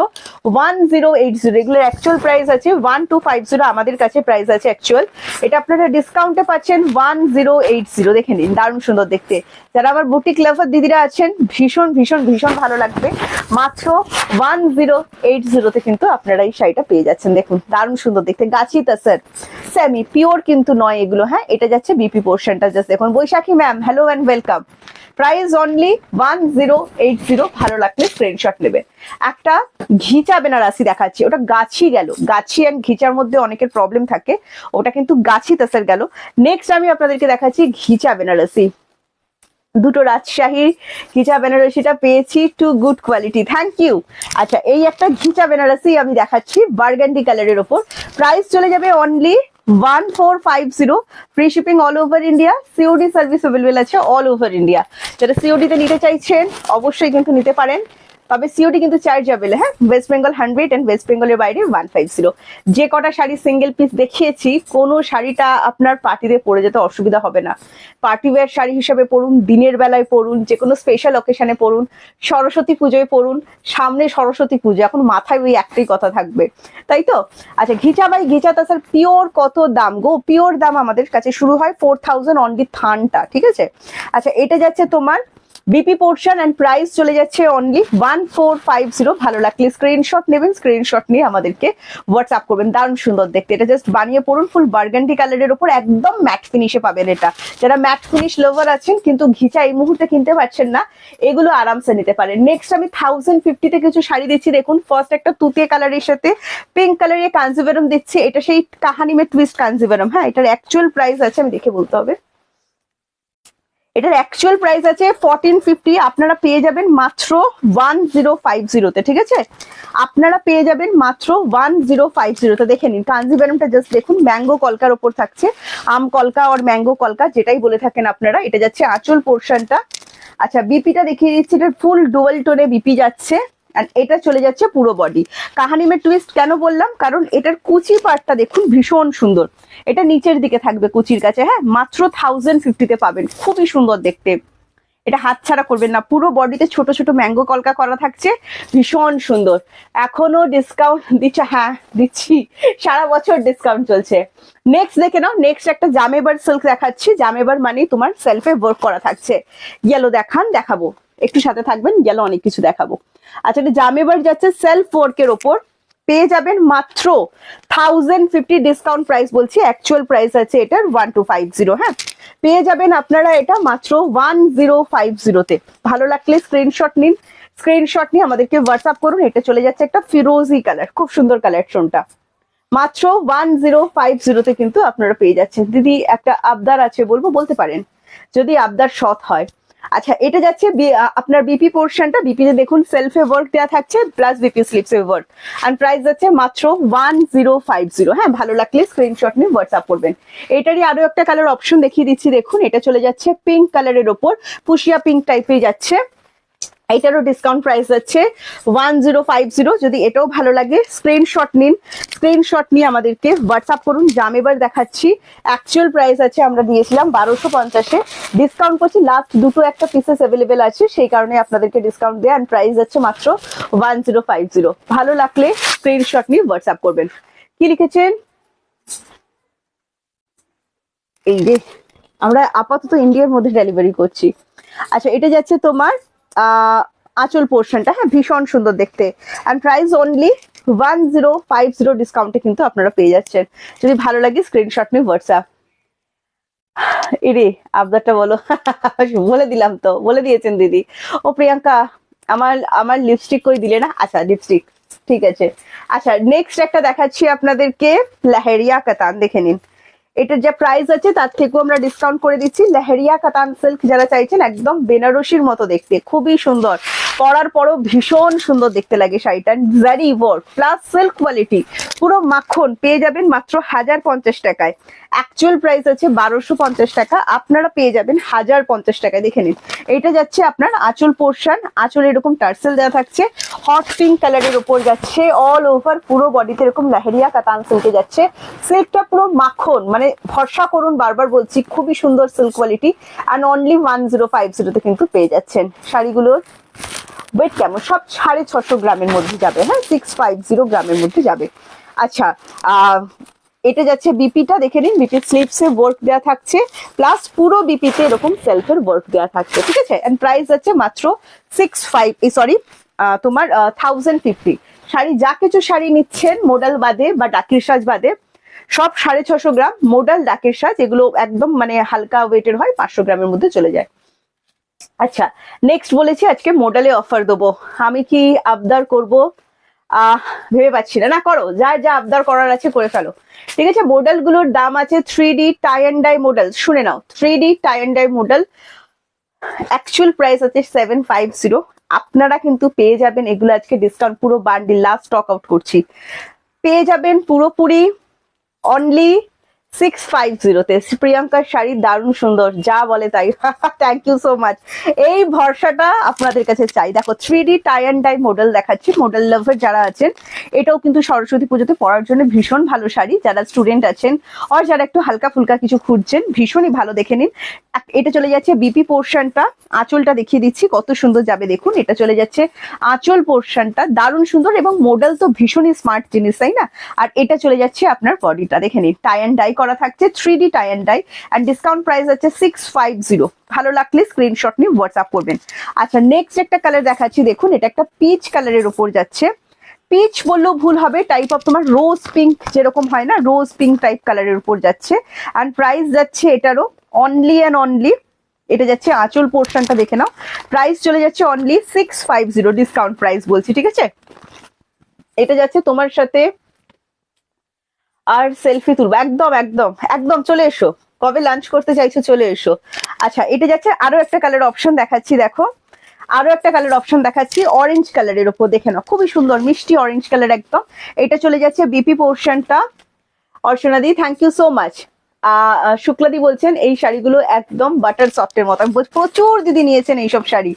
1080। এগুলোর অ্যাকচুয়াল প্রাইস আছে 1250, আমাদের কাছে প্রাইস আছে অ্যাকচুয়াল। এটা আপনারা ডিসকাউন্টে পাচ্ছেন 1080। দেখে নিন দারুণ সুন্দর দেখতে। যারা আমার বুটিক লাভার দিদিরা আছেন ভীষণ ভীষণ ভীষণ ভালো লাগবে। মাত্র 1080তে কিন্তু আপনারা এই শাড়িটা পেয়ে যাচ্ছেন, দেখুন দারুণ সুন্দর দেখতে। গাছি তাসার সেমি পিওর কিন্তু নয় এগুলো, হ্যাঁ এটা যাচ্ছে বিপি পোর্শনটা। জাস্ট দেখুন Baishakhi ma'am, hello and welcome. Price only 1080, ভালো লাগলে স্ক্রিনশট নেবে। একটা ঘিচা বেনারসি দেখাচ্ছি, ওটা গাছি গেল, গাছি অ্যান্ড ঘিচার মধ্যে অনেকের প্রবলেম থাকে, ওটা কিন্তু গাছি তাসের গেল। নেক্সট আমি আপনাদেরকে দেখাচ্ছি ঘিচা বেনারসি। দুটো রাজশাহীর ঘিচা বেনারসিটা পেয়েছি, too good quality, thank you. আচ্ছা এই একটা ঘিচা বেনারসি আমি দেখাচ্ছি বার্গান্ডি কালারের ওপর। প্রাইস চলে যাবে only 1450, free shipping all over India, COD service available আছে অল ওভার ইন্ডিয়া। যারা সিওডি তে নিতে চাইছেন অবশ্যই কিন্তু নিতে পারেন, তবে সিওডি কিন্তু চার্জেবল, হ্যাঁ ওয়েস্ট বেঙ্গল 100 এন্ড ওয়েস্ট বেঙ্গলের বাইরে 150। যে কটা শাড়ি সিঙ্গেল পিস দেখিয়েছি, কোনো শাড়িটা আপনার পার্টিতে পরে যেতে অসুবিধা হবে না। পার্টি ওয়্যার শাড়ি হিসেবে পরুন, দিনের বেলায় পরুন, যে কোনো স্পেশাল অকেশনে পরুন, সরস্বতী পুজোয় পরুন, সামনে সরস্বতী পুজো, এখন মাথায় ওই একটাই কথা থাকবে, তাই তো। আচ্ছা ঘিচা বাই ঘিচা তাসার পিওর কত দাম গো? পিওর দাম আমাদের কাছে শুরু হয় 4000 অনলি থানটা, ঠিক আছে। আচ্ছা এটা যাচ্ছে তোমার বিপি পোর্শন এন্ড প্রাইস চলে যাচ্ছে অনলি 1450। ভালো লাগলে স্ক্রিনশট নেবেন, স্ক্রিনশট নিয়ে আমাদেরকে হোয়াটসঅ্যাপ করবেন। দারুণ সুন্দর দেখতে, এটা জাস্ট বানিয়ে পড়ুন, ফুল বার্গান্ডি কালারের উপর একদম ম্যাট ফিনিশে পাবেন এটা। যারা ম্যাট ফিনিশ লাভার আছেন কিন্তু ঘিচা এই মুহূর্তে কিনতে পারছেন না, এগুলো আরামসে নিতে পারেন। নেক্সট আমি 1050 তে কিছু শাড়ি দিচ্ছি, দেখুন ফার্স্ট একটা তুতে কালারের সাথে পিঙ্ক কালারের কাঞ্জিভারম দিচ্ছি, এটা সেই কাহানি মে টুইস্ট কাঞ্জিভারম, হ্যাঁ এটার অ্যাকচুয়াল প্রাইস আছে, আমি দেখে বলতে হবে, এটার অ্যাকচুয়াল প্রাইস আছে 1450, আপনারা পেয়ে যাবেন মাত্র 1050 তে, ঠিক আছে। আপনারা পেয়ে যাবেন মাত্র 1050 তে। দেখে নিন কাঞ্জিভারমটা জাস্ট দেখুন, ম্যাঙ্গো কলকার ওপর থাকছে, আম কলকা আর ম্যাঙ্গো কলকা যেটাই বলে থাকেন আপনারা। এটা যাচ্ছে আঁচল পোর্শনটা। আচ্ছা বিপিটা দেখিয়ে দিচ্ছি, এটা ফুল ডুয়াল টোনে বিপি যাচ্ছে, এটা চলে যাচ্ছে পুরো বডি। কাহানি মে টুইস্ট কেন বললাম, কারণ এটার কুচি পার্টটা দেখুন ভীষণ সুন্দর, এটা নিচের দিকে থাকবে কুচির কাছে, হ্যাঁ মাত্র 1050 তে পাবেন, খুবই সুন্দর দেখতে, এটা হাতছাড়া করবেন না। পুরো বডিতে ছোট ছোট ম্যাঙ্গো কলকা করা থাকছে, ভীষণ সুন্দর। এখনো ডিসকাউন্ট দিচ্ছে, হ্যাঁ দিচ্ছি, সারা বছর ডিসকাউন্ট চলছে। নেক্সট দেখে নাও, নেক্সট একটা জামেবার সিল্ক দেখাচ্ছি। জামেবার মানে তোমার সেলফে ওয়ার্ক করা থাকছে। ইয়েলো দেখাবো, একটু সাথে থাকবেন, ইয়েলো অনেক কিছু দেখাবো। আচ্ছা এটা জামেবার যাচ্ছে সেলফ ওয়ার্কের ওপর, পেয়ে যাবেন মাত্র 1050 ডিসকাউন্ট প্রাইস বলছি, অ্যাকচুয়াল প্রাইস আছে এটার 1250, হ্যাঁ পেয়ে যাবেন আপনারা এটা মাত্র 1050 তে। ভালো লাগলে স্ক্রিনশট নিন, স্ক্রিনশট নিয়ে আমাদেরকে হোয়াটসঅ্যাপ করুন। এটা চলে যাচ্ছে একটা ফিরোজি কালার, খুব সুন্দর কালেকশনটা, মাত্র 1050 তে কিন্তু আপনারা পেয়ে যাচ্ছেন। দিদি একটা আবদার আছে, বলতে পারেন যদি আবদার সৎ হয়। আচ্ছা এটা যাচ্ছে আপনার বিপি পোর্শনটা, বিপিতে দেখুন সেলফে ওয়ার্ক দেওয়া থাকছে প্লাস বিপি স্লিপসে ওয়ার্ক, এন্ড প্রাইস যাচ্ছে মাত্র 1050। হ্যাঁ ভালো লাগলে স্ক্রিনশট নিয়ে হোয়াটসঅ্যাপ করবেন। এটারই আরো একটা কালার অপশন দেখিয়ে দিচ্ছি, দেখুন এটা চলে যাচ্ছে পিঙ্ক কালারের ওপর, পুশিয়া পিঙ্ক টাইপের যাচ্ছে, এটারও ডিসকাউন্ট প্রাইস আছে 1050। যদি এটাও ভালো লাগে স্ক্রিনশট নিন, স্ক্রিনশট নিয়ে আমাদেরকে হোয়াটসঅ্যাপ করুন। জামেবার দেখাচ্ছি, অ্যাকচুয়াল প্রাইস আছে আমরা দিয়েছিলাম 1250-এ, ডিসকাউন্ট করছি, লাস্ট দুটো একটা পিসেস অ্যাভেলেবেল আছে সেই কারণে আপনাদেরকে ডিসকাউন্ট দেয়, এন্ড প্রাইস আছে মাত্র 1050। ভালো লাগলে স্ক্রিনশট নিয়ে হোয়াটসঅ্যাপ করবেন। কি লিখেছেন? এই যে আমরা আপাতত ইন্ডিয়ার মধ্যে ডেলিভারি করছি। আচ্ছা এটা যাচ্ছে তোমার আঁচল পোর্শনটা, হ্যাঁ ভীষণ সুন্দর দেখতে, এন্ড প্রাইস অনলি 1050 ডিসকাউন্টে কিন্তু আপনারা পেয়ে যাচ্ছেন। যদি ভালো লাগে স্ক্রিনশট নিয়ে হোয়াটসঅ্যাপ। এরে আবদারটা বলো বলে দিলাম তো, বলে দিয়েছেন দিদি। ও প্রিয়াঙ্কা আমার লিপস্টিক করে দিলে না, আচ্ছা লিপস্টিক ঠিক আছে। আচ্ছা নেক্সট একটা দেখাচ্ছি আপনাদেরকে, লাহেরিয়া কাতান, দেখে নিন এটার যা প্রাইস আছে তার থেকেও আমরা ডিসকাউন্ট করে দিচ্ছি। লেহেরিয়া কাতান সিল্ক যারা চাইছেন, একদম বেনারসির মতো দেখতে, খুবই সুন্দর, পরার পরও ভীষণ সুন্দর দেখতে লাগে শাড়িটা, জারি ওয়ার্ক প্লাস সিল্ক কোয়ালিটি, পুরো মাখন, পেয়ে যাবেন মাত্র 1050 টাকায়। অ্যাকচুয়াল প্রাইস আছে 1250 টাকা, আপনারা পেয়ে যাবেন 1050 টাকায়। দেখে নিন এটা যাচ্ছে আপনার আঁচল পোর্শন, আঁচল এরকম টার্সেল দেওয়া থাকছে, হট পিঙ্ক কালারের উপর যাচ্ছে, অল ওভার পুরো বডিতে এরকম লাহেরিয়া কাতান সিল্কে যাচ্ছে। সিল্কটা পুরো মাখন, মানে ভরসা করুন, বারবার বলছি, খুবই সুন্দর সিল্ক কোয়ালিটি, অ্যান্ড অনলি 1050 তে কিন্তু পেয়ে যাচ্ছেন। শাড়িগুলোর ওয়েট কেমন, সব 650 গ্রামের মধ্যে যাবে, হ্যাঁ 650 গ্রামের মধ্যে যাবে। আচ্ছা এটা যাচ্ছে বিপিটা, দেখে নিন বিপি স্লিপসে ওয়ার্ক দেওয়া থাকছে, প্লাস পুরো বিপিতে এরকম সেলফের ওয়ার্ক দেওয়া থাকছে, ঠিক আছে। এন্ড প্রাইস আছে মাত্র 1050। শাড়ি যা কিছু শাড়ি নিচ্ছেন মোডাল বাদে বা ডাকির সাজ বাদে সব 650 গ্রাম মোডাল ডাকের সাজ, এগুলো একদম মানে হালকা ওয়েটের হয়, 500 গ্রামের মধ্যে চলে যায়। আচ্ছা নেক্সট বলেছি আজকে মোডালে অফার দেবো, আমি কি আবদার করব ভেবে পাচ্ছি না, না করো, যা যা আবদার করার আছে করে ফেলো। ঠিক আছে, মডেল গুলোর দাম আছে 3D tie and dye model, শুনে নাও 3D tie and dye model actual price আছে 750। আপনারা কিন্তু পেয়ে যাবেন এগুলো আজকে ডিসকাউন্ট পুরো বান্ডিল, লাস্ট স্টক আউট করছি, পেয়ে যাবেন পুরোপুরি অনলি 650-তে। প্রিয়াঙ্কার শাড়ি দারুণ সুন্দর, যা বলে তাই। থ্যাংক ইউ সো মাচ, এই ভরসাটা আপনাদের কাছে চাই। দেখো 3D tie and dye model দেখাচ্ছি, মডেল লাভার যারা আছেন, এটাও কিন্তু সরস্বতী পুজোতে পরার জন্য ভীষণ ভালো শাড়ি। যারা স্টুডেন্ট আছেন আর যারা একটু হালকা ফুলকা কিছু খুঁজছেন, ভীষণই ভালো, দেখে নিন। এটা চলে যাচ্ছে বিপি পোর্শনটা, আঁচলটা দেখিয়ে দিচ্ছি কত সুন্দর যাবে দেখুন। এটা চলে যাচ্ছে আঁচল পোর্শনটা, দারুণ সুন্দর, এবং মডেল তো ভীষণই স্মার্ট জিনিস, তাই না? আর এটা চলে যাচ্ছে আপনার বডিটা, দেখে নিন টাই অ্যান্ড ডাই করা থাকছে, 3D tie and dye, and discount price আছে 650। ভালো লাগলে স্ক্রিনশট নিয়ে হোয়াটসঅ্যাপ করবেন। আচ্ছা নেক্সট একটা কালার দেখাচ্ছি, দেখুন এটা একটা পিচ কালারের উপর যাচ্ছে, পিচ বললেও ভুল হবে, টাইপ অফ তোমার রোজ পিঙ্ক যেরকম হয় না, রোজ পিঙ্ক টাইপ কালারের উপর যাচ্ছে, অ্যান্ড প্রাইস যাচ্ছে এটারও অনলি অ্যান্ড অনলি, এটা যাচ্ছে আঁচল পোর্শনটা দেখে নাও, প্রাইস চলে যাচ্ছে অনলি 650, ডিসকাউন্ট প্রাইস বলছি, ঠিক আছে? এটা যাচ্ছে তোমার সাথে আর সেলফি তুলবো, একদম একদম একদম, চলে এসো, কবে লাঞ্চ করতে চাইছো চলে এসো। আচ্ছা এটা যাচ্ছে আরো একটা কালার অপশন দেখাচ্ছি, দেখো আরো একটা কালার অপশন দেখাচ্ছি অরেঞ্জ কালারের উপর, দেখে নাও খুবই সুন্দর মিষ্টি অরেঞ্জ কালার একদম। এটা চলে যাচ্ছে বিপি পোর্শনটা। অর্চনাদি থ্যাংক ইউ সো মাচ। শুক্লাদি বলছেন এই শাড়িগুলো একদম বাটার সফটের মতো, প্রচুর দিদি নিয়েছেন এইসব শাড়ি,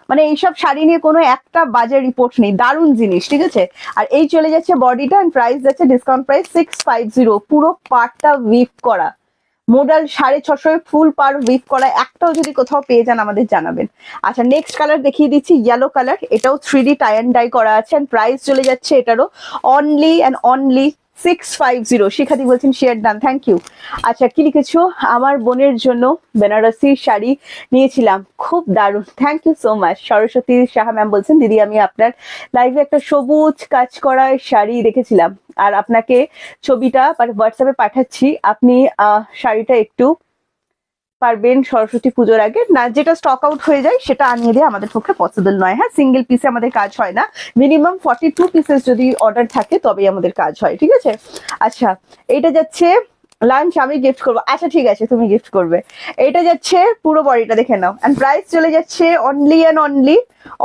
মানে এইসব শাড়ি নিয়ে কোনো একটা বাজে রিপোর্ট নেই, দারুণ জিনিস, ঠিক আছে? আর এই চলে যাচ্ছে বডিটা, এন্ড প্রাইস যাচ্ছে ডিসকাউন্ট প্রাইস 650, পুরো পার্টটা উইভ করা, মোডাল 650 ফুল পার উইভ করা, একটাও যদি কোথাও পেয়ে যান আমাদের জানাবেন। আচ্ছা নেক্সট কালার দেখিয়ে দিচ্ছি ইয়েলো কালার, এটাও 3D টাই অ্যান্ড ডাই করা আছে, এন্ড প্রাইস চলে যাচ্ছে এটারও অনলি অ্যান্ড অনলি 650। শিখাদি বলছেন শেয়ার ডান, থ্যাংক ইউ। আচ্ছা কি লিখেছো, আমার বোনের জন্য বেনারসি শাড়ি নিয়েছিলাম, খুব দারুণ, thank you so much. Saraswati Saha ma'am বলছেন দিদি আমি আপনার লাইভে একটা সবুজ কাজ করা শাড়ি দেখেছিলাম, আর আপনাকে ছবিটা হোয়াটসঅ্যাপে পাঠাচ্ছি, আপনি শাড়িটা একটু পারবেন সরস্বতী পুজোর আগে, না যেটা স্টক আউট হয়ে যায় সেটা আনিয়ে দিয়ে আমাদের পক্ষে পসিবল নয়, হ্যাঁ সিঙ্গেল পিসে আমাদের কাজ হয় না, মিনিমাম 42 পিসেস যদি অর্ডার থাকে তবেই আমাদের কাজ হয়, ঠিক আছে? আচ্ছা এটা যাচ্ছে লাঞ্চ আমি গিফট করবো, আচ্ছা ঠিক আছে তুমি গিফট করবে। এটা যাচ্ছে পুরো বডিটা দেখে নাও, এন্ড প্রাইস চলে যাচ্ছে only and only,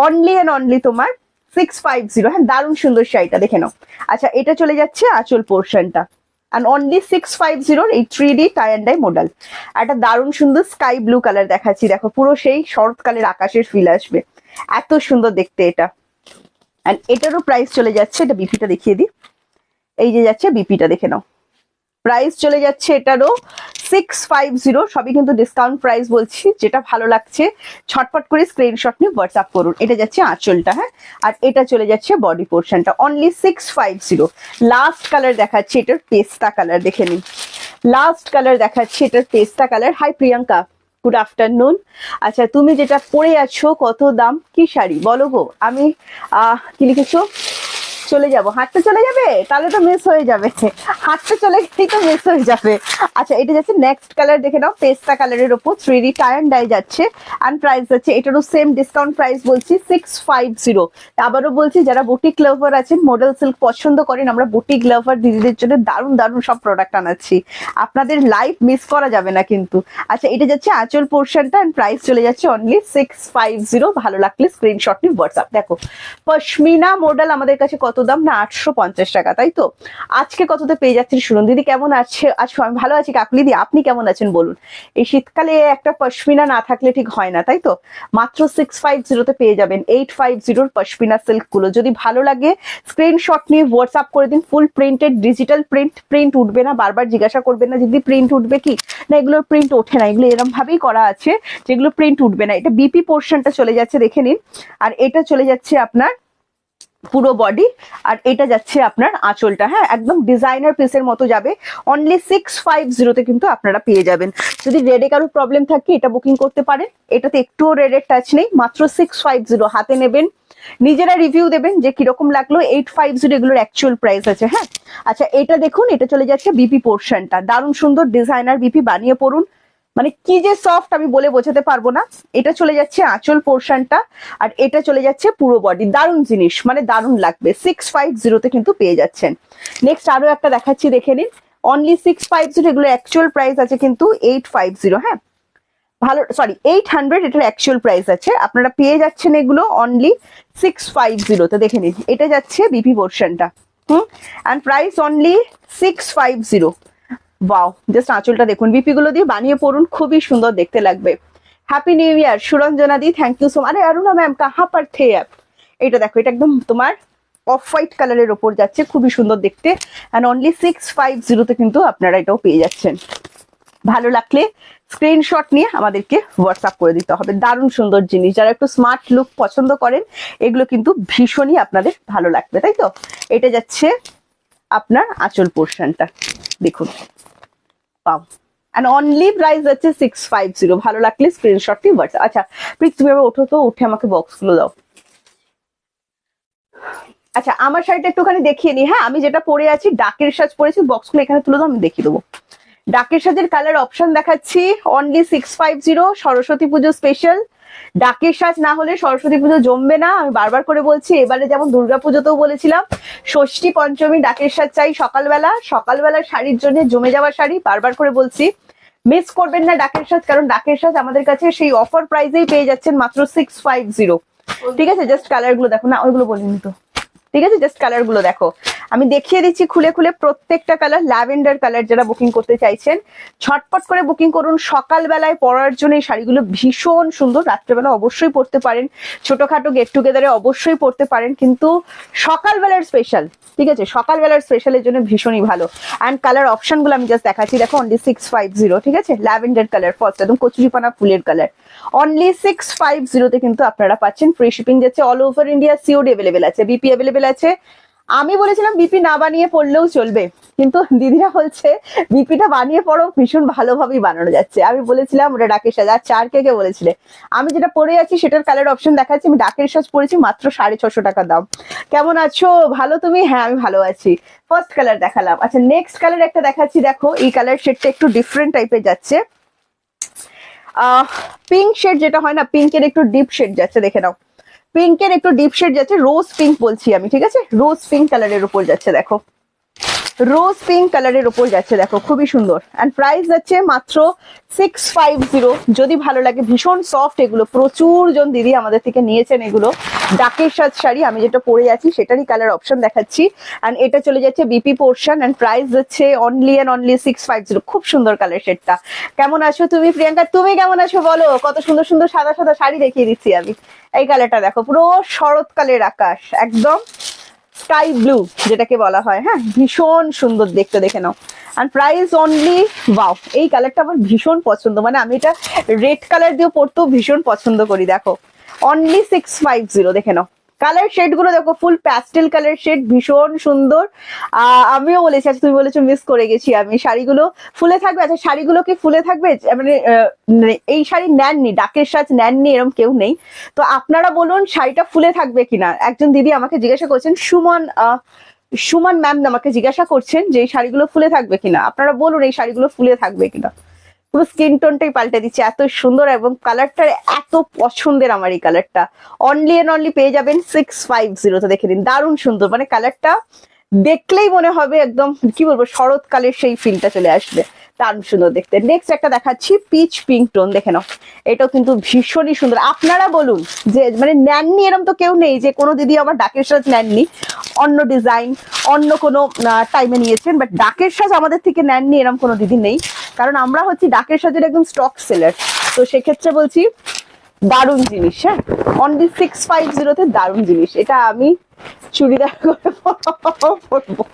only and only তোমার 650। হ্যাঁ দারুণ সুন্দর শাড়িটা দেখে নাও। আচ্ছা এটা চলে যাচ্ছে আঁচল পোর্শনটা, and only 650 এই 3D tie and dye model. একটা দারুণ সুন্দর স্কাই ব্লু কালার দেখাচ্ছি, দেখো পুরো সেই শরৎকালের আকাশের ফিল আসবে, এত সুন্দর দেখতে এটা। এন্ড এটারও প্রাইস চলে যাচ্ছে, এটা বিপিটা দেখিয়ে দিই, এই যে যাচ্ছে বিপিটা দেখে নাও, প্রাইস চলে যাচ্ছে এটারও 650, সবই কিন্তু ডিসকাউন্ট প্রাইস বলছি, যেটা ভালো লাগছে ছটপট করে স্ক্রিনশট নিয়ে হোয়াটসঅ্যাপ করুন। এটা যাচ্ছে আঁচলটা, হ্যাঁ, আর এটা চলে যাচ্ছে বডি পোর্শনটা, অনলি 650। লাস্ট কালার দেখাচ্ছি, এটার পেস্তা কালার দেখে নিন, লাস্ট কালার দেখাচ্ছি এটার পেস্তা colour. Hi Priyanka, good afternoon. আচ্ছা তুমি যেটা পরে আছো কত দাম, কি শাড়ি বলো গো, আমি কি লিখেছো, চলে যাব, হাঁটতে চলে যাবে, তাহলে তো মিস হয়ে যাবে, হাঁটতে চলে গেলেই তো মিস হয়ে যাবে। আচ্ছা এটা যাচ্ছে নেক্সট কালার দেখে নাও, পেস্তা কালারের উপর 3D টাই অ্যান্ড ডাই যাচ্ছে, অ্যান্ড প্রাইস যাচ্ছে এটারও সেম ডিসকাউন্ট প্রাইস বলছি 650। আবারও বলছি যারা বুটিক লাভার আছেন, মডেল সিল্ক পছন্দ করেন, আমরা বুটিক লাভার দিদিদের জন্য দারুণ দারুণ সব প্রোডাক্ট আনাচ্ছি, আপনাদের লাইভ মিস করা যাবে না কিন্তু। আচ্ছা এটা যাচ্ছে আঁচল পোর্শনটা, অ্যান্ড প্রাইস চলে যাচ্ছে অনলি 650। ভালো লাগলে স্ক্রিনশট নিয়ে হোয়াটসঅ্যাপ। দেখো পশমিনা মডেল আমাদের কাছে কত দাম না, 850 টাকা, তাই তো? আজকে কততে পেয়ে যাচ্ছেন শুনুন। দিদি কেমন আছে, আজকে আমি ভালো আছি কাকলি দি, আপনি কেমন আছেন বলুন? এই শীতকালে একটা পশমিনা না থাকলে ঠিক হয় না, তাই তো? মাত্র 650-তে পেয়ে যাবেন 850 পশমিনা সিল্ক গুলো। যদি ভালো লাগে স্ক্রিনশট নিয়ে হোয়াটসঅ্যাপ করে দিন, ফুল প্রিন্টেড ডিজিটাল প্রিন্ট, প্রিন্ট উঠবে না, বারবার জিজ্ঞাসা করবেন না যদি প্রিন্ট উঠবে কি, না এগুলোর প্রিন্ট ওঠে না, এগুলো এরকম ভাবেই করা আছে যেগুলো প্রিন্ট উঠবে না। এটা বিপি পোর্শনটা চলে যাচ্ছে দেখে নিন, আর এটা চলে যাচ্ছে আপনার পুরো বডি। আর এটা যাচ্ছে আপনার আঁচলটা, হ্যাঁ একদম ডিজাইনার পিসের মতো যাবে। অনলি 650 কিন্তু আপনারা পেয়ে যাবেন। যদি রেডে কারোর প্রবলেম থাকে এটা বুকিং করতে পারেন, এটাতে একটুও রেডের টাচ নেই, মাত্র 650 হাতে নেবেন, নিজেরা রিভিউ দেবেন যে কিরকম লাগলো। 850 এগুলোর অ্যাকচুয়াল প্রাইস আছে। হ্যাঁ আচ্ছা এটা দেখুন, এটা চলে যাচ্ছে বিপি পোর্শনটা, দারুণ সুন্দর ডিজাইনার বিপি, বানিয়ে পড়ুন, মানে কি যে সফট আমি বলে বোঝাতে পারবো না। এটা চলে যাচ্ছে আঁচল পোর্শনটা, আর এটা চলে যাচ্ছে পুরো বডি, দারুণ জিনিস, মানে দারুণ লাগবে। 650 কিন্তু পেয়ে যাচ্ছেন। নেক্সট আরো একটা দেখাচ্ছি, দেখে নিন। অনলি 650, এগুলো অ্যাকচুয়াল প্রাইস আছে কিন্তু 850। হ্যাঁ ভালো, সরি 800, এটার অ্যাকচুয়াল প্রাইস আছে, আপনারা পেয়ে যাচ্ছেন এগুলো অনলি 650 তে। দেখে নিন, এটা যাচ্ছে বিপি পোর্শনটা, and price only 650। Wow, just আঁচলটা দেখুন, বিপি গুলো দিয়ে বানিয়ে পড়ুন, খুবই সুন্দর দেখতে লাগবে। হ্যাপি নিউ ইয়ার সুরঞ্জনা দি, থ্যাংক ইউ সো মাচ। আরে অরুণা ম্যাম কাহা পার থে আপ? এটা দেখো, এটা একদম তোমার অফ হোয়াইট কালারের ওপর যাচ্ছে, খুবই সুন্দর দেখতে, অ্যান্ড অনলি 650 কিন্তু আপনারা এটাও পেয়ে যাচ্ছেন। ভালো লাগলে স্ক্রিনশট নিয়ে আমাদেরকে হোয়াটসঅ্যাপ করে দিতে হবে। দারুণ সুন্দর জিনিস, যারা একটু স্মার্ট লুক পছন্দ করেন এগুলো কিন্তু ভীষণই আপনাদের ভালো লাগবে, তাই তো? এটা যাচ্ছে আপনার আঁচল পোর্শনটা, দেখুন পাও, এন্ড অনলি প্রাইস আছে 650। ভালো লাগলে স্ক্রিনশটটি হোয়াটসঅ্যাপ। আচ্ছা প্লিজ তুমি এবার ওঠো তো, উঠে আমাকে বক্সগুলো দাও। আচ্ছা আমার শাড়িটা একটুখানি দেখিয়ে নি। হ্যাঁ আমি যেটা পরে আছি ডাকের সাজ পরেছি, বক্সগুলো এখানে তুলে দাও, আমি দেখিয়ে দেবো। ডাকের সাজের কালার অপশন দেখাচ্ছি, অনলি 650, সরস্বতী পুজো স্পেশাল। ডাকের সাজ না হলে সরস্বতী পুজো জমবে না, আমি বারবার করে বলছি। এবারে যেমন দুর্গা পুজোতেও বলেছিলাম, ষষ্ঠী পঞ্চমী ডাকের সাজ চাই সকালবেলা, সকালবেলার শাড়ির জন্য জমে যাওয়া শাড়ি, বারবার করে বলছি। মিস করবেন না ডাকের সাজ, কারণ ডাকের সাজ আমাদের কাছে সেই অফার প্রাইসেই পেয়ে যাচ্ছেন মাত্র 650। ঠিক আছে, জাস্ট কালার গুলো দেখো না, ওইগুলো বলিনি তো, ঠিক আছে জাস্ট কালার গুলো দেখো, আমি দেখিয়ে দিচ্ছি খুলে খুলে প্রত্যেকটা কালার। ল্যাভেন্ডার কালার যারা বুকিং করতে চাইছেন ঝটপট করে বুকিং করুন, সকালবেলায় পরার জন্য এই শাড়িগুলো ভীষণ সুন্দর। রাত্রেবেলা অবশ্যই পরতে পারেন, ছোটখাটো গেট টুগেদারে অবশ্যই পরতে পারেন, কিন্তু সকালবেলার স্পেশাল, ঠিক আছে সকালবেলার স্পেশালের জন্য ভীষণই ভালো। অ্যান্ড কালার অপশন গুলো আমি জাস্ট দেখাচ্ছি, দেখো অনলি 650। ঠিক আছে, ল্যাভেন্ডার কালার ফার্স্ট, একদম কচুরিপানা ফুলের কালার, অনলি 650 কিন্তু আপনারা পাচ্ছেন। ফ্রি শিপিং যাচ্ছে all over India, COD available আছে, বিপি অ্যাভেলেবেল আছে। আমি বলেছিলাম বিপি না বানিয়ে পড়লেও চলবে, কিন্তু দিদিরা বলছে বিপিটা বানিয়ে পড়ো, ভীষণ ভালোভাবেই বানানো যাচ্ছে। আমি বলেছিলাম ওটা ডাকের সাজ, আর চার কে বলেছিলে। আমি যেটা পরে আছি সেটার কালার অপশন দেখাচ্ছি, আমি ডাকের সাজ পরেছি, মাত্র 650 টাকা দাম। কেমন আছো? ভালো তুমি? হ্যাঁ আমি ভালো আছি। ফার্স্ট কালার দেখালাম। আচ্ছা নেক্সট কালার একটা দেখাচ্ছি, দেখো এই কালার শেডটা একটু ডিফারেন্ট টাইপের যাচ্ছে, পিঙ্ক শেড যেটা হয় না, পিঙ্কের একটু ডিপ শেড যাচ্ছে, দেখে নাও পিঙ্কের একটু ডিপ শেড যাচ্ছে, রোজ পিঙ্ক বলছি আমি, ঠিক আছে রোজ পিঙ্ক কালারের উপর যাচ্ছে, দেখো রোজ পিঙ্ক কালারের উপর যাচ্ছে, দেখো খুবই সুন্দর। অ্যান্ড প্রাইস যাচ্ছে মাত্র 650। যদি ভালো লাগে, ভীষণ সফট এগুলো, প্রচুর জন দিদি আমাদের থেকে নিয়েছেন এগুলো। ডাকের সাজ শাড়ি, আমি যেটা পরে আছি সেটারই কালার অপশন দেখাচ্ছি। অ্যান্ড এটা চলে যাচ্ছে বিপি পোর্শন, অ্যান্ড প্রাইস যাচ্ছে অনলি অ্যান্ড অনলি 650। খুব সুন্দর কালার শেডটা। কেমন আছো তুমি প্রিয়াঙ্কা? তুমি কেমন আছো বলো? কত সুন্দর সুন্দর সাদা সাদা শাড়ি দেখিয়ে দিচ্ছি আমি। এই কালারটা দেখো, পুরো শরৎকালের আকাশ, একদম স্কাই ব্লু যেটাকে বলা হয়, হ্যাঁ ভীষণ সুন্দর দেখতে, দেখে নাও। আর প্রাইস অনলি, ওয়াও এই কালারটা আমার ভীষণ পছন্দ, মানে আমি এটা রেড কালার দিয়ে পরতেও ভীষণ পছন্দ করি। দেখো অনলি 650, দেখে নাও কালার শেড গুলো দেখো, ফুল প্যাস্টেল কালার শেড, ভীষণ সুন্দর। আমিও বলেছি, আচ্ছা তুমি বলেছো মিস করে গেছি আমি, শাড়িগুলো ফুলে থাকবে। আচ্ছা শাড়িগুলো কি ফুলে থাকবে? মানে এই শাড়ি নেননি, ডাকের সাজ নেননি এরকম কেউ নেই, তো আপনারা বলুন শাড়িটা ফুলে থাকবে কিনা। একজন দিদি আমাকে জিজ্ঞাসা করছেন, সুমন ম্যাম আমাকে জিজ্ঞাসা করছেন যে এই শাড়িগুলো ফুলে থাকবে কিনা, আপনারা বলুন এই শাড়িগুলো ফুলে থাকবে কিনা। পুরো স্কিন টোনটাই পাল্টে দিচ্ছে, এত সুন্দর এবং কালারটা এত পছন্দের আমার এই কালারটা। অনলি এন্ড অনলি পেয়ে যাবেন 650 তে, দেখে নিন দারুণ সুন্দর, মানে কালারটা দেখলেই মনে হবে একদম কি বলবো শরৎকালের সেই ফিলটা চলে আসবে, দারুণ সুন্দর দেখতে। নেক্সট একটা দেখাচ্ছি পিচ পিঙ্ক টোন, দেখে নাও এটাও কিন্তু ভীষণই সুন্দর। আপনারা বলুন যে মানে নেননি এরম তো কেউ নেই যে কোনো দিদি আমার ডাকের সাজ নেননি, অন্য ডিজাইন অন্য কোনো টাইমে নিয়েছেন, বাট ডাকের সাজ আমাদের থেকে নেননি এরম কোনো দিদি নেই, কারণ আমরা হচ্ছি ডাকের সাজের একদম স্টক সেলার। তো সেক্ষেত্রে বলছি দারুণ জিনিস, হ্যাঁ অনলি 650 তে দারুণ জিনিস। এটা আমি চুড়িদার করে পরবো,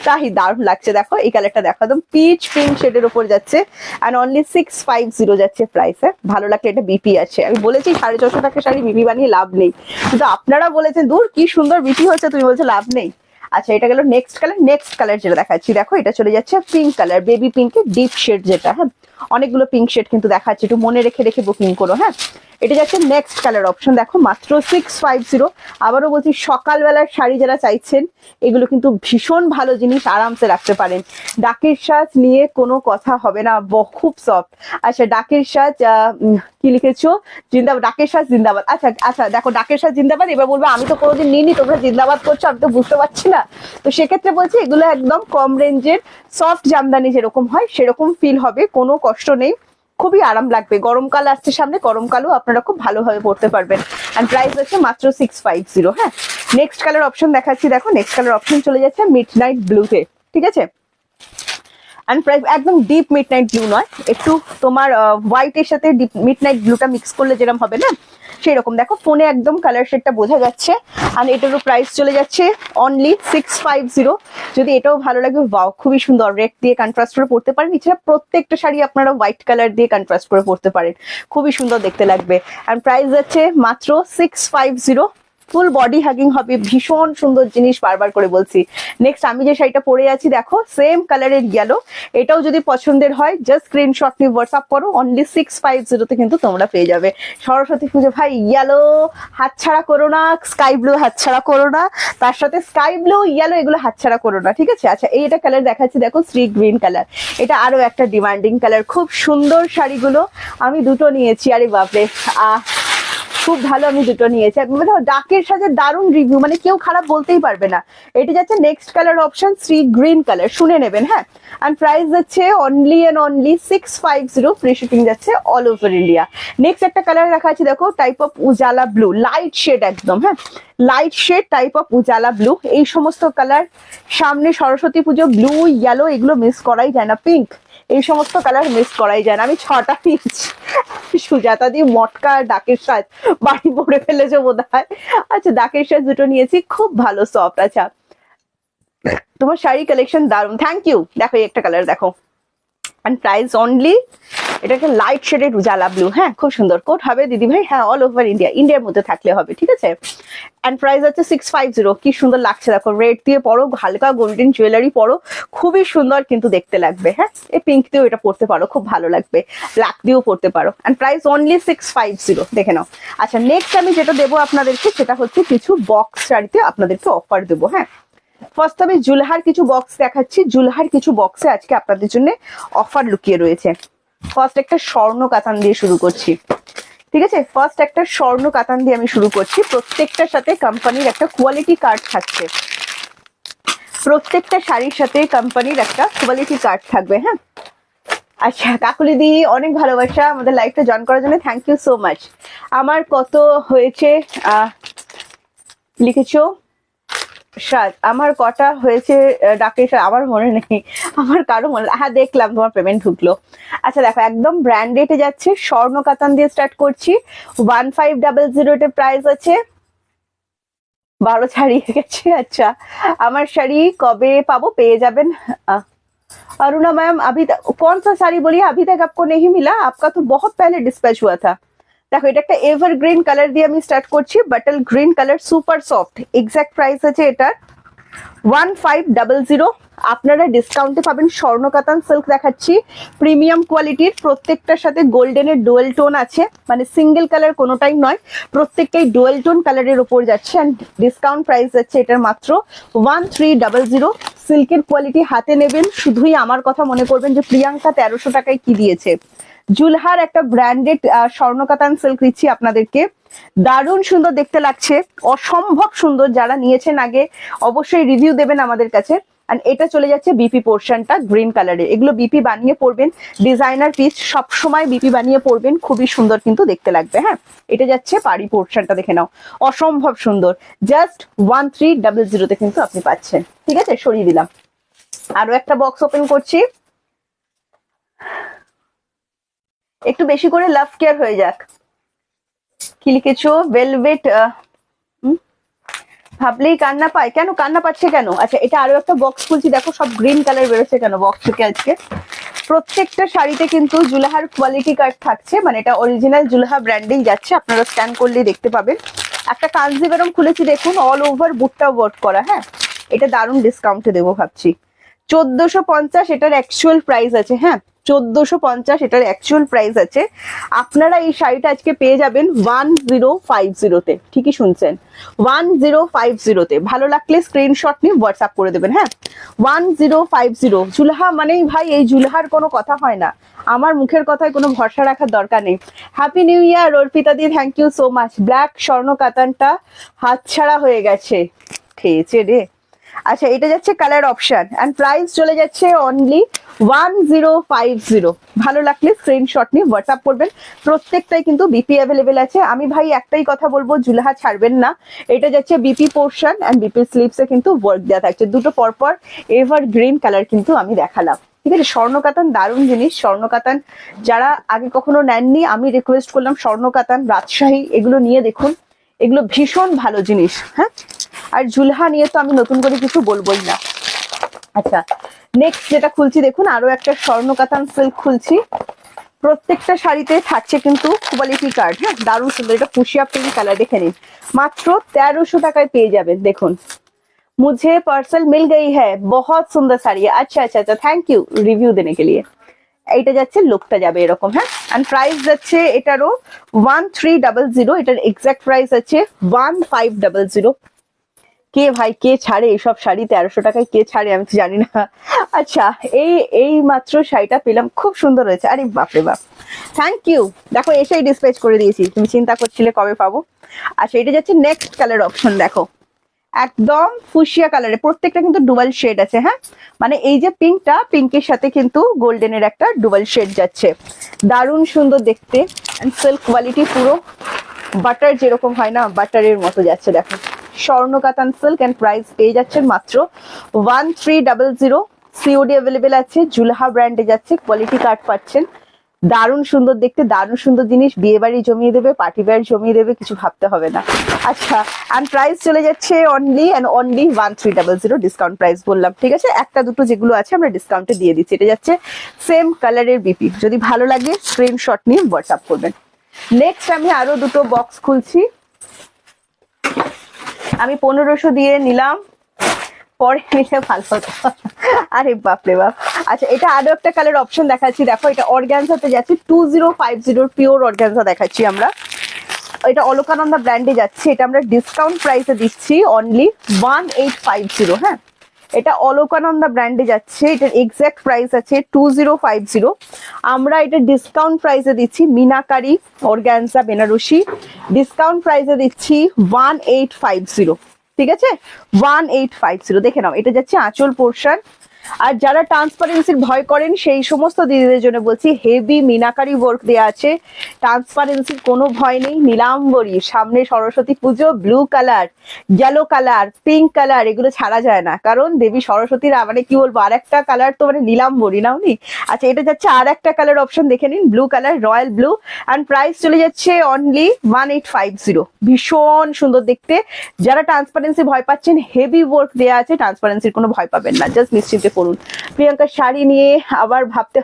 তাই দারুণ লাগছে। দেখো এই কালারটা দেখো, একদম পিচ পিঙ্ক শেডের উপর যাচ্ছে, অ্যান্ড অনলি 650 যাচ্ছে প্রাইস। ভালো লাগলে, এটা বিপি আছে। আমি বলেছি 450 টাকা শাড়ি বিপি বানিয়ে লাভ নেই, কিন্তু আপনারা বলেছেন দূর কি সুন্দর বিপি হচ্ছে, তুমি বলছো লাভ নেই। আচ্ছা এটা গেল নেক্সট কালার। নেক্সট কালার যেটা দেখাচ্ছি দেখো, এটা চলে যাচ্ছে পিঙ্ক কালার, বেবি পিঙ্কের ডিপ শেড যেটা, হ্যাঁ অনেকগুলো পিঙ্ক শেড কিন্তু দেখাচ্ছে, একটু মনে রেখে রেখে বুকিং করো। হ্যাঁ এটা যাচ্ছে নেক্সট কালার অপশন, দেখো মাত্র 650। আবারও বলছি সকালবেলার শাড়ি যারা চাইছেন, এগুলো কিন্তু ভীষণ ভালো জিনিস, আরামসে রাখতে পারেন। ডাকের সাজ নিয়ে কোনো কথা হবে না, খুব সফট। আচ্ছা ডাকের সাজ কি লিখেছো, জিন্দাবাদ, ডাকের সাজ জিন্দাবাদ। আচ্ছা আচ্ছা দেখো ডাকের সাজ জিন্দাবাদ, এবার বলবো আমি তো কোনোদিন নিইনি, তোমরা জিন্দাবাদ করছো, আমি তো বুঝতে পারছি না। তো সেক্ষেত্রে বলছি এগুলো একদম কম রেঞ্জের সফট জামদানি যেরকম হয় সেরকম ফিল হবে, কোনো কষ্ট নেই, খুবই আরাম লাগবে। গরমকাল আসছে সামনে, গরমকালও আপনারা খুব ভালোভাবে পড়তে পারবেন। এন্ড প্রাইস আছে মাত্র 650। হ্যাঁ নেক্সট কালার অপশন দেখাচ্ছি দেখো, নেক্সট কালার অপশন চলে যাচ্ছে মিড নাইট ব্লুতে, ঠিক আছে। এন্ড প্রাইস একদম ডিপ মিড নাইট ব্লু নয়, একটু তোমার হোয়াইটের সাথে ডিপ মিড নাইট ব্লুটা মিক্স করলে যেরকম হবে না, সেই রকম। দেখো ফোনে একদম কালার শেডটা বোঝা যাচ্ছে। আর এটারও প্রাইস চলে যাচ্ছে অনলি 650। যদি এটাও ভালো লাগে, ওয়াও খুবই সুন্দর, রেড দিয়ে কন্ট্রাস্ট করে পড়তে পারেন। এছাড়া প্রত্যেকটা শাড়ি আপনারা হোয়াইট কালার দিয়ে কন্ট্রাস্ট করে পড়তে পারেন, খুবই সুন্দর দেখতে লাগবে। এন্ড প্রাইস যাচ্ছে মাত্র 650। ফুল বডি হ্যাগিং হবে, ভীষণ সুন্দর জিনিস, বারবার করে বলছি। নেক্সট আমি যে শাড়িটা পরে আছি দেখো, সেম কালারের ইয়েলো, এটাও যদি পছন্দের হয় জাস্ট স্ক্রিনশট নিয়ে হোয়াটসঅ্যাপ করো, অনলি 650 কিন্তু তোমরা পেয়ে যাবে। সরস্বতী পুজো ভাই, ইয়েলো হাতছাড়া করো না, স্কাই ব্লু হাতছাড়া করো না, তার সাথে স্কাই ব্লু ইয়েলো এগুলো হাতছাড়া করো না, ঠিক আছে। আচ্ছা এইটা কালার দেখাচ্ছি দেখো, সি গ্রিন কালার, এটা আরো একটা ডিমান্ডিং কালার, খুব সুন্দর শাড়িগুলো। আমি দুটো নিয়েছি, আরে বাপরে খুব ভালো, আমি দুটো নিয়েছি। ডাকের সাথে দারুণ রিভিউ, মানে কেউ খারাপ বলতেই পারবে না। এটা যাচ্ছে next colour option sea green colour, শুনে নেবেন। হ্যাঁ এন্ড প্রাইস যাচ্ছে only and only 650, free shipping যাচ্ছে অল ওভার ইন্ডিয়া। নেক্সট একটা কালার দেখাচ্ছি দেখো, type of Ujala blue, light shade একদম, হ্যাঁ light shade type of Ujala blue. এই সমস্ত কালার সামনে সরস্বতী পুজো, ব্লু ইয়েলো এগুলো মিস করাই যায় না, পিঙ্ক এই সমস্ত কালার মিস করাই যায় না। আমি 6টা নিয়েছি, সুজাতা দিয়ে মটকা আর ডাকের সাজ বাড়ি পড়ে ফেলেছে বোধ হয়। আচ্ছা ডাকের সাজ দুটো নিয়েছি, খুব ভালো সফট। আচ্ছা তোমার শাড়ি কালেকশন দারুন, থ্যাংক ইউ। দেখো একটা কালার দেখো, এন্ড প্রাইস অনলি, এটা একটা লাইট শেডেড উজালা ব্লু, হ্যাঁ খুব সুন্দর কোট হবে দিদি ভাই, হ্যাঁ অল ওভার ইন্ডিয়া, ইন্ডিয়ার মধ্যে থাকলে হবে, ঠিক আছে। এন্ড প্রাইস হচ্ছে 650। কি সুন্দর লাগছে দেখো, রেড দিয়ে পরো, হালকা গোল্ডেন জুয়েলারি পরো, খুবই সুন্দর কিন্তু দেখতে লাগবে। হ্যাঁ এই পিঙ্ক দিয়েও এটা পড়তে পারো, খুব ভালো লাগবে, ব্ল্যাক দিয়েও পড়তে পারো। এন্ড প্রাইস অনলি 650, দেখে নাও। আচ্ছা নেক্সট আমি যেটা দেবো আপনাদেরকে, সেটা হচ্ছে কিছু বক্স শাড়িতে আপনাদেরকে অফার দেবো। হ্যাঁ ফার্স্ট আমি জুলহার কিছু বক্স দেখাচ্ছি, জুলহার কিছু বক্সে আজকে আপনাদের জন্য অফার লুকিয়ে রয়েছে। ফার্স্ট একটা স্বর্ণ কাতান দিয়ে শুরু করছি, ঠিক আছে। ফার্স্ট একটা স্বর্ণ কাতান দিয়ে আমি শুরু করছি। প্রত্যেকটার সাথে কোম্পানির একটা কোয়ালিটি কার্ড থাকছে, প্রত্যেকটা শাড়ির সাথে কোম্পানির একটা কোয়ালিটি কার্ড থাকবে। হ্যাঁ আচ্ছা কাকুলি দি অনেক ভালোবাসা আমাদের লাইভটা জয়েন করার জন্য, থ্যাংক ইউ সো মাচ। আমার কত হয়েছে লিখেছো সাজ, আমার কটা হয়েছে ডাকের সাজ, আমার মনে নেই, আমার কারো মনে, হ্যাঁ দেখলাম তোমার পেমেন্ট ঢুকলো। আচ্ছা দেখো একদম ব্র্যান্ডেডে যাচ্ছে, স্বর্ণ কাতান দিয়ে স্টার্ট করছি। 1500 এর প্রাইস আছে, 12 ছাড়িয়ে গেছে। আচ্ছা আমার শাড়ি কবে পাবো, পেয়ে যাবেন। अरुणा मैम अभी तक कौन सा साड़ी बोलिए, अभी तक आपको नहीं मिला, आपका तो बहुत पहले डिस्पैच हुआ था। দেখো এটা একটা এভারগ্রিন কালার দিয়ে আমি স্টার্ট করছি, bottle green colour, super soft. Exact price আছে এটার 1500। আপনারা ডিসকাউন্টে পাবেন। স্বর্ণ কাতান সিল্ক দেখাচ্ছি, প্রিমিয়াম কোয়ালিটির, প্রত্যেকটার সাথে গোল্ডেনের ডুয়েল টোন আছে, মানে সিঙ্গেল কালার কোনোটাই নয়, প্রত্যেকটাই ডুয়েল টোন কালারের উপর যাচ্ছে। অ্যান্ড ডিসকাউন্ট প্রাইস যাচ্ছে এটার মাত্র 1300। সিল্কের কোয়ালিটি হাতে নেবেন, শুধুই আমার কথা মনে করবেন যে প্রিয়াঙ্কা 1300 টাকায় কি দিয়েছে। জুলহার একটা ব্র্যান্ডেড স্বর্ণকাতান সিল্ক দিচ্ছি আপনাদেরকে, দারুণ সুন্দর দেখতে লাগছে, অসম্ভব সুন্দর। যারা নিয়েছেন আগে অবশ্যই রিভিউ দেবেন আমাদের কাছে। আর এটা চলে যাচ্ছে বিপি পোর্শনটা গ্রিন কালারে, এগুলো বিপি বানিয়ে পরবেন, ডিজাইনার পিস সব সময় বিপি বানিয়ে পরবেন, খুবই সুন্দর কিন্তু দেখতে লাগবে। হ্যাঁ এটা যাচ্ছে পাড়ি পোর্শনটা, দেখে নাও অসম্ভব সুন্দর, জাস্ট 1300 কিন্তু আপনি পাচ্ছেন, ঠিক আছে। সরিয়ে দিলাম, আরো একটা বক্স ওপেন করছি, একটু বেশি করে লাভ কেয়ার হয়ে যাক। কি লিখেছো? ভেলভেট। ভাবলেই কান্না পায়, কেন কান্না পাচ্ছে কেন? আচ্ছা, এটা আরো একটা বক্স খুলছি, দেখো সব গ্রিন কালার বেরোচ্ছে কেন বক্স থেকে আজকে। প্রত্যেকটা শাড়িতে কিন্তু জুলহার কোয়ালিটি কার্ড থাকছে, মানে এটা অরিজিনাল জুলহা ব্র্যান্ডিং যাচ্ছে, আপনারা স্ক্যান করলেই দেখতে পাবেন। একটা কাঞ্জিভারম খুলেছি দেখুন, অল ওভার বুটটা ওয়ার্ক করা। হ্যাঁ, এটা দারুণ ডিসকাউন্টে দেবো ভাবছি। 1450 এটার অ্যাকচুয়াল প্রাইস আছে। হ্যাঁ, 1450 এটার অ্যাকচুয়াল প্রাইস আছে। আপনারা এই শাড়িটা আজকে পেয়ে যাবেন 1050-তে। ঠিকই শুনছেন, 1050-তে। ভালো লাগলে স্ক্রিনশট নিয়ে হোয়াটসঅ্যাপ করে দেবেন। হ্যাঁ, 1050। জুলহা মানেই ভাই এই জুলহার কোনো কথা হয় না, আমার মুখের কথায় কোনো ভরসা রাখার দরকার নেই। হ্যাপি নিউ ইয়ার অর্পিতা দি, thank you so much. Black স্বর্ণ কাতানটা হাতছাড়া হয়ে গেছে, খেয়েছে রে। আচ্ছা, এটা যাচ্ছে কালার অপশন, এন্ড প্রাইস চলে যাচ্ছে অনলি 1050। ভালো লাগলে স্ক্রিনশট নিয়ে হোয়াটসঅ্যাপ করবেন। প্রত্যেকটাই কিন্তু বিপি অ্যাভেলেবেল আছে। আমি ভাই একটাই কথা বলবো, জুলহা ছাড়বেন না। এটা যাচ্ছে বিপি পোর্শন এন্ড বিপি স্লিভসে কিন্তু ওয়ার্ক দেওয়া থাকছে, দুটো পরপর এভার গ্রিন কালার কিন্তু আমি দেখালাম। ঠিক আছে, স্বর্ণকাতান দারুণ জিনিস। স্বর্ণকাতান যারা আগে কখনো নেননি, আমি রিকোয়েস্ট করলাম স্বর্ণকাতান, রাজশাহী এগুলো নিয়ে দেখুন, এগুলো ভীষণ ভালো জিনিস। হ্যাঁ, আর জুলহা নিয়ে তো আমি নতুন করে কিছু বলবোই না। আচ্ছা, নেক্সট যেটা খুলছি দেখুন, আরো একটা স্বর্ণকাতান সিল্ক খুলছি। প্রত্যেকটা শাড়িতে থাকছে কিন্তু কোয়ালিটি কার্ড। হ্যাঁ, দারুণ সুন্দর। এটা ফুশিয়া পিঙ্ক কালার, দেখে নিন, মাত্র 1300 টাকায় পেয়ে যাবেন। দেখুন, মুঝে পার্সেল মিল গই হ্যাঁ, বহুত সুন্দর শাড়ি। আচ্ছা আচ্ছা আচ্ছা, থ্যাংক ইউ রিভিউ দেনে কে লিয়ে। এইটা যাচ্ছে, লুকটা যাবে এরকম। হ্যাঁ, এন্ড প্রাইস যাচ্ছে এটারও 1300। এটার এক্সাক্ট প্রাইস আছে 1500। কে ভাই কে ছাড়ে এইসব শাড়ি 1300 টাকায়? কে ছাড়ে আমি তো জানি না। আচ্ছা, এই মাত্র শাড়িটা পেলাম, খুব সুন্দর হয়েছে। আরে বাপরে বাপ, থ্যাংক ইউ। দেখো এসেই ডিসপ্যাচ করে দিয়েছি, তুমি চিন্তা করছিলে কবে পাবো। আচ্ছা, এটা যাচ্ছে নেক্সট কালার অপশন, দেখো একদম ফুশিয়া কালারে, প্রত্যেকটা কিন্তু ডুয়াল শেড আছে। হ্যাঁ, মানে এই যে পিঙ্কটা, পিঙ্কের সাথে কিন্তু গোল্ডেনের একটা ডুয়াল শেড যাচ্ছে, দারুণ সুন্দর দেখতে। সিল্ক কোয়ালিটি পুরো বাটার যেরকম হয় না, বাটারের মতো যাচ্ছে। দেখো, স্বর্ণকাতান সিল্ক, এন্ড প্রাইস পেয়ে যাচ্ছেন মাত্র 1300। সিওডি অ্যাভেলেবেল আছে, জুলহা ব্র্যান্ডে যাচ্ছে, কোয়ালিটি কার্ড পাচ্ছেন। দারুণ সুন্দর দেখতে, দারুণ সুন্দর জিনিস, বিয়ে বাড়ি জমিয়ে দেবে, পার্টি ওয়্যার জমিয়ে দেবে, কিছু ভাবতে হবে না। আচ্ছা, এন্ড প্রাইস চলে যাচ্ছে only and only 1300 discount price বললাম। ঠিক আছে, একটা দুটো যেগুলো আছে আমরা ডিসকাউন্টে দিয়ে দিচ্ছি। এটা যাচ্ছে সেম কালারের বিপি, যদি ভালো লাগে স্ক্রিনশট নিয়ে হোয়াটসঅ্যাপ করবেন। নেক্সট আমি আরো দুটো বক্স খুলছি, আমি 1500 দিয়ে নিলাম, পরে নিলে ভালো হতো। আরে বাপরে বাপ। আচ্ছা, এটা আরো একটা কালার অপশন দেখাচ্ছি, দেখো এটা অর্গানজাতে যাচ্ছে, 2050 পিওর অর্গানজা দেখাচ্ছি আমরা। এটা অলকানন্দা ব্র্যান্ডে যাচ্ছে, এটা আমরা ডিসকাউন্ট প্রাইসে দিচ্ছি অনলি 1850। হ্যাঁ, এটা অলকানন্দা ব্র্যান্ডে যাচ্ছে, এটার এক্সাক্ট প্রাইস আছে 2050। আমরা এটা ডিসকাউন্ট প্রাইসে দিচ্ছি, মিনাকারি অর্গানজা বেনারসি, ডিসকাউন্ট প্রাইসে দিচ্ছি 1850। ঠিক আছে, 1850 দেখে নাও। এটা যাচ্ছে আঁচল পোর্শন। আর যারা ট্রান্সপারেন্সির ভয় করেন সেই সমস্ত দিদিদের জন্য বলছি, হেভি মিনাকারি ওয়ার্ক দেওয়া আছে, ট্রান্সপারেন্সির কোনো ভয় নেই। নীলাম্বরী, সামনে সরস্বতী পুজো, blue colour, yellow colour, pink colour, এগুলো ছাড়া যায় না, কারণ দেবী সরস্বতীর মানে কি বলবো, আর একটা কালার তো মানে নীলাম্বরী নাও নি। আচ্ছা, এটা যাচ্ছে আর একটা কালার অপশন, দেখে নিন, blue colour, royal blue, and price চলে যাচ্ছে অনলি 1850। ভীষণ সুন্দর দেখতে। যারা ট্রান্সপারেন্সি ভয় পাচ্ছেন, হেভি ওয়ার্ক দেওয়া আছে, ট্রান্সপারেন্সির কোনো ভয় পাবেন না, জাস্ট নিশ্চিন্তে পড়ুন। প্রিয়াঙ্কার শাড়ি নিয়ে আবার ভাবতে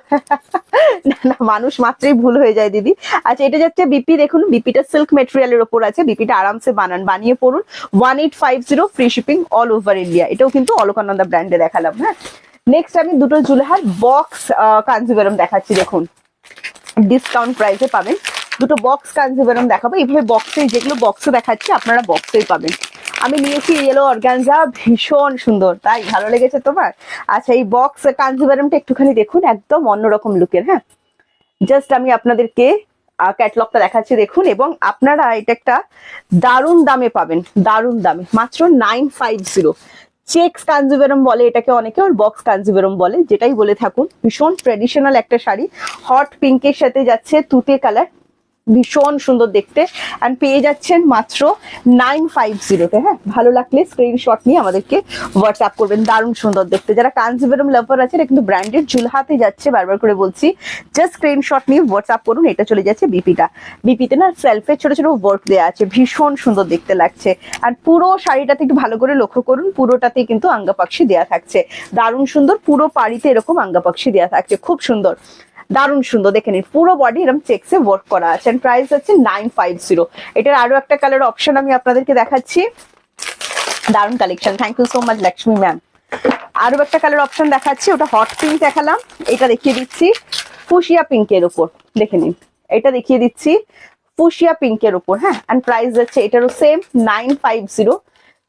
না, মানুষ মাত্রই ভুল হয়ে যায় দিদি। আচ্ছা, এটা যাচ্ছে বিপি, দেখুন বিপিটা সিল্ক মেটেরিয়ালের ওপর আছে, বিপিটা আরামসে বানিয়ে পড়ুন। 1850 free shipping all over India. এটাও কিন্তু অলকানন্দা ব্র্যান্ডে দেখালাম। হ্যাঁ, নেক্সট আমি দুটো জুলহার বক্স কাঞ্জিভারম দেখাচ্ছি, দেখুন ডিসকাউন্ট প্রাইসে পাবেন। দুটো বক্স কাঞ্জিভারম দেখাবো, এইভাবে বক্সে, যেগুলো বক্সে দেখাচ্ছি আপনারা বক্সেই পাবেন। আমি নিয়েছি ইয়েলো অর্গানজা, ভীষণ সুন্দর, তাই ভালো লেগেছে তোমার? আচ্ছা, এই বক্স কাঞ্জিভারমটা একটুখানি দেখুন, একদম অন্যরকম লুকের। হ্যাঁ, জাস্ট আমি আপনাদেরকে ক্যাটলগটা দেখাচ্ছি দেখুন, এবং আপনারা এটা একটা দারুণ দামে পাবেন, দারুণ দামে, মাত্র 950। চেক্স কাঞ্জিভারম বলে এটাকে অনেকে, ওর বক্স কাঞ্জিভারম বলে, যেটাই বলে থাকুন। ভীষণ ট্রেডিশনাল একটা শাড়ি, হট পিঙ্কের সাথে যাচ্ছে তুতে কালার, ভীষণ সুন্দর দেখতে। অ্যান্ড পেয়ে যাচ্ছেন মাত্র 950-তে। হ্যাঁ, ভালো লাগলে স্ক্রিনশট নিয়ে আমাদেরকে হোয়াটসঅ্যাপ করবেন। দারুণ সুন্দর দেখতে। যারা কাঞ্জিভরম লাভার আছে, এটা কিন্তু ব্র্যান্ডেড, জুলহাতে যাচ্ছে, বারবার করে বলছি, জাস্ট স্ক্রিনশট নিয়ে হোয়াটসঅ্যাপ করুন। এটা চলে যাচ্ছে বিপিটা। বিপিতে না সেলফে ছোট ছোট ওয়ার্ক দেওয়া আছে, ভীষণ সুন্দর দেখতে লাগছে। আর পুরো শাড়িটাতে একটু ভালো করে লক্ষ্য করুন, পুরোটাতে কিন্তু আঙ্গাপাক্ষি দেওয়া থাকছে। দারুণ সুন্দর, পুরো পাড়িতে এরকম আঙ্গাপাক্ষি দেওয়া থাকছে, খুব সুন্দর, দারুণ সুন্দর। দেখে নিন, পুরো বডি এরকম চেকসে ওয়ার্ক করা আছে। প্রাইস হচ্ছে 950। এটার আরো একটা কালার অপশন আমি আপনাদেরকে দেখাচ্ছি। দারুণ collection, thank you so much Lakshmi ma'am. আরো একটা কালার অপশন দেখাচ্ছি, ওটা হট পিঙ্ক দেখালাম, এটা দেখিয়ে দিচ্ছি ফুশিয়া পিঙ্কের উপর। দেখে নিন, এটা দেখিয়ে দিচ্ছি ফুশিয়া পিঙ্কের উপর। হ্যাঁ, এন্ড প্রাইস যাচ্ছে এটারও সেম 950।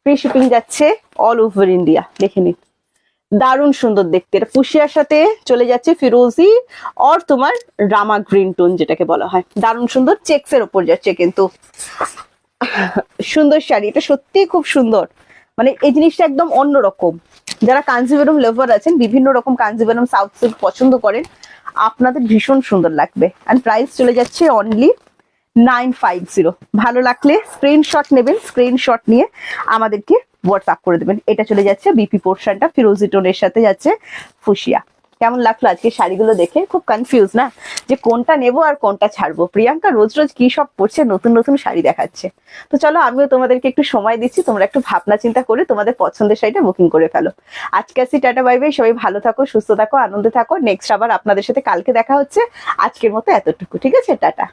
ফ্রি শিপিং যাচ্ছে অল ওভার ইন্ডিয়া। দেখে নিন, দারুণ সুন্দর দেখতে। এটা ফুশিয়ার সাথে চলে যাচ্ছে ফিরোজি আর তোমার রামা গ্রিন টোন যেটাকে বলা হয়। দারুণ সুন্দর, চেকস এর উপর যাচ্ছে কিন্তু সুন্দর শাড়ি। এটা সত্যি খুব সুন্দর, মানে এই জিনিসটা একদম অন্যরকম। যারা কাঞ্জিভরম লাভার আছেন, বিভিন্ন রকম কাঞ্জিভরম সাউথ সিল্ক পছন্দ করেন, আপনাদের ভীষণ সুন্দর লাগবে। এন্ড প্রাইস চলে যাচ্ছে অনলি 950। ভালো লাগলে স্ক্রিনশট নেবেন, স্ক্রিনশট নিয়ে আমাদেরকে হোয়াটসঅ্যাপ করে দেবেন। এটা চলে যাচ্ছে বিপি পোর্শনটা, ফিরোজি টোনের সাথে যাচ্ছে ফুশিয়া। কেমন লাগলো আজকে শাড়িগুলো দেখে? খুব কনফিউজ না যে কোনটা নেবো আর কোনটা ছাড়বো। প্রিয়াঙ্কা রোজ রোজ কি সব পড়ছে, নতুন নতুন শাড়ি দেখাচ্ছে। তো চলো, আমিও তোমাদেরকে একটু সময় দিচ্ছি, তোমরা একটু ভাবনা চিন্তা করে তোমাদের পছন্দের শাড়িটা বুকিং করে ফেলো। আজকে আসি, টাটা বাই বাই। সবাই ভালো থাকো, সুস্থ থাকো, আনন্দে থাকো। নেক্সট আবার আপনাদের সাথে কালকে দেখা হচ্ছে। আজকের মতো এতটুকু, ঠিক আছে? টাটা।